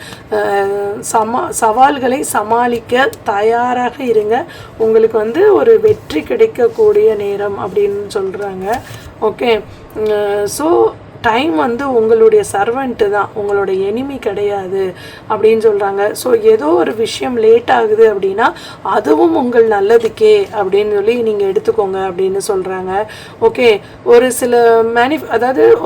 சவால்களை சமாளிக்க தயாராக இருங்க. உங்களுக்கு வந்து ஒரு வெற்றி கிடைக்கக்கூடிய நேரம் அப்படின்னு சொல்கிறாங்க. ஓகே, ஸோ டைம் வந்து உங்களுடைய சர்வெண்ட்டு தான், உங்களோட எனிமி கிடையாது அப்படின்னு சொல்கிறாங்க. ஸோ ஏதோ ஒரு விஷயம் லேட் ஆகுது அப்படின்னா அதுவும் உங்கள் நல்லதுக்கே அப்படின்னு சொல்லி நீங்கள் எடுத்துக்கோங்க அப்படின்னு சொல்கிறாங்க. ஓகே, ஒரு சில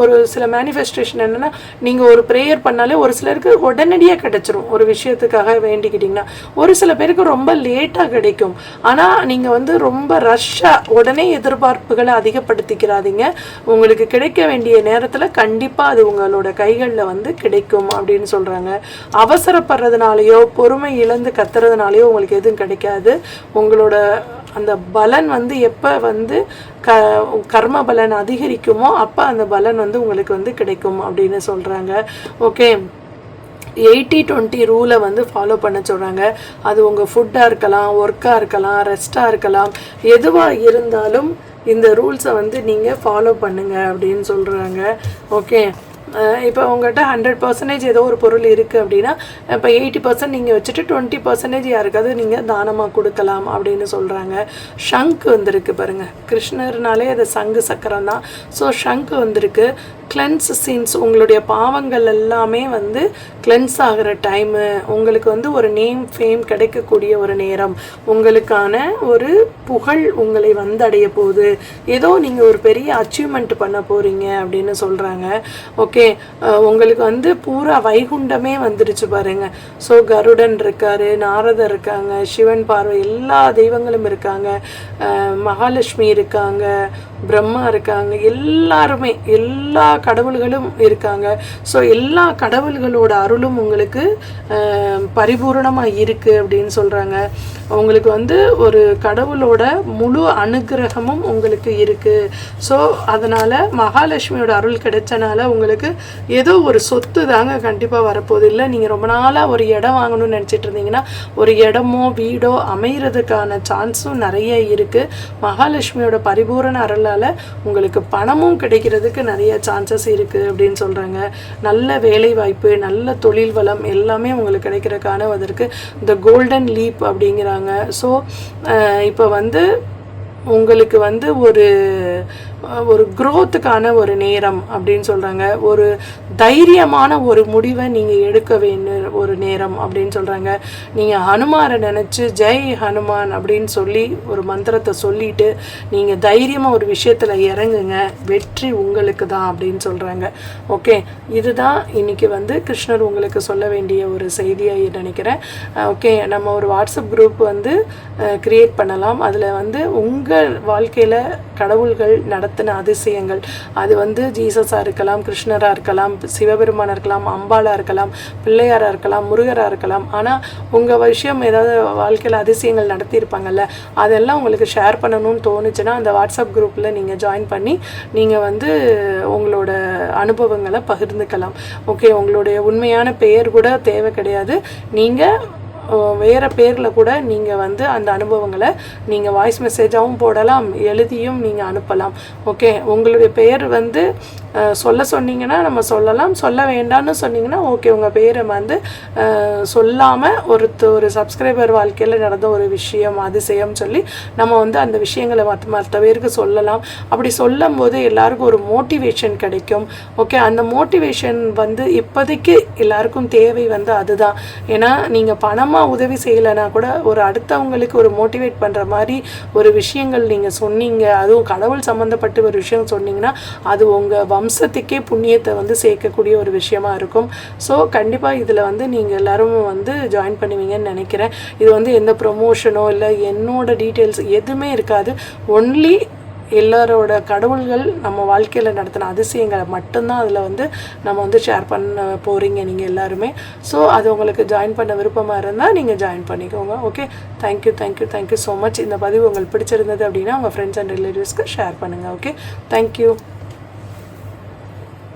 ஒரு சில மேனிஃபெஸ்டேஷன் என்னென்னா, நீங்கள் ஒரு ப்ரேயர் பண்ணாலே ஒரு சிலருக்கு உடனடியாக கிடைச்சிரும். ஒரு விஷயத்துக்காக வேண்டிக்கிட்டிங்கன்னா ஒரு சில பேருக்கு ரொம்ப லேட்டாக கிடைக்கும். ஆனால் நீங்கள் வந்து ரொம்ப ரஷ்ஷாக உடனே எதிர்பார்ப்புகளை அதிகப்படுத்திக்கிறாதீங்க. உங்களுக்கு கிடைக்க வேண்டிய நேரத்தில் கண்டிப்பாக அது உங்களோட கைகளில் வந்து கிடைக்கும் அப்படின்னு சொல்கிறாங்க. அவசரப்படுறதுனாலையோ பொறுமை இழந்து கத்துறதுனாலையோ உங்களுக்கு எதுவும் கிடைக்காது. உங்களோட அந்த பலன் வந்து எப்போ வந்து கர்ம பலன் அதிகரிக்குமோ அப்போ அந்த பலன் வந்து உங்களுக்கு வந்து கிடைக்கும் அப்படின்னு சொல்கிறாங்க. ஓகே, 80-20 ரூலை வந்து ஃபாலோ பண்ண சொல்கிறாங்க. அது உங்கள் ஃபுட்டாக இருக்கலாம், ஒர்க்காக இருக்கலாம், ரெஸ்ட்டாக இருக்கலாம், எதுவாக இருந்தாலும் இந்த ரூல்ஸை வந்து நீங்கள் ஃபாலோ பண்ணுங்கள் அப்படின்னு சொல்கிறாங்க. ஓகே, இப்போ உங்கள்கிட்ட 100% ஏதோ ஒரு பொருள் இருக்குது அப்படின்னா இப்போ 80% நீங்கள் வச்சுட்டு 20% யாருக்காவது நீங்கள் தானமாக கொடுக்கலாம் அப்படின்னு சொல்கிறாங்க. ஷங்கு வந்திருக்கு பாருங்கள், கிருஷ்ணர்னாலே அது சங்கு சக்கரம் தான். ஸோ ஷங்கு வந்திருக்கு. கிளென்ஸ் சீன்ஸ், உங்களுடைய பாவங்கள் எல்லாமே வந்து கிளென்ஸ் ஆகிற டைமு, உங்களுக்கு வந்து ஒரு நேம் ஃபேம் கிடைக்கக்கூடிய ஒரு நேரம், உங்களுக்கான ஒரு புகழ் உங்களை வந்தடைய போகுது, ஏதோ நீங்கள் ஒரு பெரிய அச்சீவ்மெண்ட் பண்ண போகிறீங்க அப்படின்னு சொல்கிறாங்க. ஓகே, உங்களுக்கு வந்து பூரா வைகுண்டமே வந்துடுச்சு பாருங்க. ஸோ கருடன் இருக்காரு, நாரதர் இருக்காங்க, சிவன் பார்வை எல்லா தெய்வங்களும் இருக்காங்க, மகாலட்சுமி இருக்காங்க, பிரம்மா இருக்காங்க, எல்லாருமே எல்லா கடவுள்களும் இருக்காங்க. ஸோ எல்லா கடவுள்களோட அருளும் உங்களுக்கு பரிபூரணமாக இருக்குது அப்படின்னு சொல்கிறாங்க. உங்களுக்கு வந்து ஒரு கடவுளோட முழு அனுகிரகமும் உங்களுக்கு இருக்குது. ஸோ அதனால் மகாலட்சுமியோட அருள் கிடைச்சனால உங்களுக்கு ஏதோ ஒரு சொத்து தாங்க கண்டிப்பாக வரப்போகுது. இல்லை நீங்கள் ரொம்ப நாளாக ஒரு இடம் வாங்கணும்னு நினச்சிட்டு இருந்தீங்கன்னா ஒரு இடமோ வீடோ அமைகிறதுக்கான சான்ஸும் நிறைய இருக்குது. மகாலட்சுமியோட பரிபூரண அருளால் உங்களுக்கு பணமும் கிடைக்கிறதுக்கு நிறைய சான்சஸ் இருக்குது அப்படின்னு சொல்கிறாங்க. நல்ல வேலை வாய்ப்பு, நல்ல தொழில் வளம் எல்லாமே உங்களுக்கு கிடைக்கிறதுக்கான அதற்கு இந்த கோல்டன் லீப் அப்படிங்கிறாங்க. ஸோ இப்போ வந்து உங்களுக்கு வந்து ஒரு growthக்கான ஒரு நேரம் அப்படின்னு சொல்கிறாங்க. ஒரு தைரியமான ஒரு முடிவை நீங்கள் எடுக்க வேண்டிய ஒரு நேரம் அப்படின்னு சொல்கிறாங்க. நீங்கள் ஹனுமாரை நினச்சி ஜெய் ஹனுமான் அப்படின்னு சொல்லி ஒரு மந்திரத்தை சொல்லிட்டு நீங்கள் தைரியமாக ஒரு விஷயத்தில் இறங்குங்க, வெற்றி உங்களுக்கு தான் அப்படின்னு சொல்கிறாங்க. ஓகே, இதுதான் இன்றைக்கி வந்து கிருஷ்ணர் உங்களுக்கு சொல்ல வேண்டிய ஒரு செய்தியாக நினைக்கிறேன். ஓகே, நம்ம ஒரு வாட்ஸ்அப் குரூப் வந்து க்ரியேட் பண்ணலாம். அதில் வந்து உங்கள் வாழ்க்கையில் கடவுள்கள் நடத்தின அதிசயங்கள், அது வந்து ஜீசஸாக இருக்கலாம், கிருஷ்ணராக இருக்கலாம், சிவபெருமானாக இருக்கலாம், அம்பாளாக இருக்கலாம், பிள்ளையாராக இருக்கலாம், முருகராக இருக்கலாம். ஆனால் உங்கள் விஷயம் ஏதாவது வாழ்க்கையில் அதிசயங்கள் நடத்தியிருப்பாங்கல்ல, அதெல்லாம் உங்களுக்கு ஷேர் பண்ணணும்னு தோணுச்சுன்னா அந்த வாட்ஸ்அப் குரூப்பில் நீங்கள் ஜாயின் பண்ணி நீங்கள் வந்து உங்களோட அனுபவங்களை பகிர்ந்துக்கலாம். ஓகே, உங்களுடைய உண்மையான பெயர் கூட தேவை கிடையாது. நீங்கள் வேறு பேரில் கூட நீங்கள் வந்து அந்த அனுபவங்களை நீங்கள் வாய்ஸ் மெசேஜாகவும் போடலாம், எழுதியும் நீங்கள் அனுப்பலாம். ஓகே, உங்களுடைய பெயர் வந்து சொல்ல சொன்னீங்கன்னா நம்ம சொல்லலாம், சொல்ல வேண்டாம்னு சொன்னீங்கன்னா ஓகே, உங்கள் பேரை வந்து சொல்லாமல் ஒரு சப்ஸ்கிரைபர் வாழ்க்கையில் நடந்த ஒரு விஷயம் அதிசயம் சொல்லி நம்ம வந்து அந்த விஷயங்களை மற்ற பேருக்கு சொல்லலாம். அப்படி சொல்லும் போது எல்லாருக்கும் ஒரு மோட்டிவேஷன் கிடைக்கும். ஓகே, அந்த மோட்டிவேஷன் வந்து இப்போதைக்கு எல்லாருக்கும் தேவை வந்து அதுதான். ஏன்னா நீங்கள் பணமாக உதவி செய்யலைன்னா கூட ஒரு அடுத்தவங்களுக்கு ஒரு மோட்டிவேட் பண்ணுற மாதிரி ஒரு விஷயங்கள் நீங்கள் சொன்னீங்க, அதுவும் கடவுள் சம்மந்தப்பட்ட ஒரு விஷயம் சொன்னீங்கன்னா அது உங்கள் வம்சத்துக்கே புண்ணியத்தை வந்து சேர்க்கக்கூடிய ஒரு விஷயமா இருக்கும். ஸோ கண்டிப்பாக இதில் வந்து நீங்கள் எல்லோரும் வந்து ஜாயின் பண்ணுவீங்கன்னு நினைக்கிறேன். இது வந்து எந்த ப்ரொமோஷனோ இல்லை என்னோட டீட்டெயில்ஸ் எதுவுமே இருக்காது. ஒன்லி எல்லாரோட கடவுள்கள் நம்ம வாழ்க்கையில் நடத்தின அதிசயங்களை மட்டும்தான் அதில் வந்து நம்ம வந்து ஷேர் பண்ண போகிறீங்க நீங்கள் எல்லாருமே. ஸோ அது உங்களுக்கு ஜாயின் பண்ண விருப்பமாக இருந்தால் நீங்கள் ஜாயின் பண்ணிக்கோங்க. Okay, thank you so much. இந்த பதிவு உங்களுக்கு பிடிச்சிருந்தது அப்படின்னா உங்கள் ஃப்ரெண்ட்ஸ் அண்ட் ரிலேட்டிவ்ஸ்க்கு ஷேர் பண்ணுங்கள். Okay, thank you.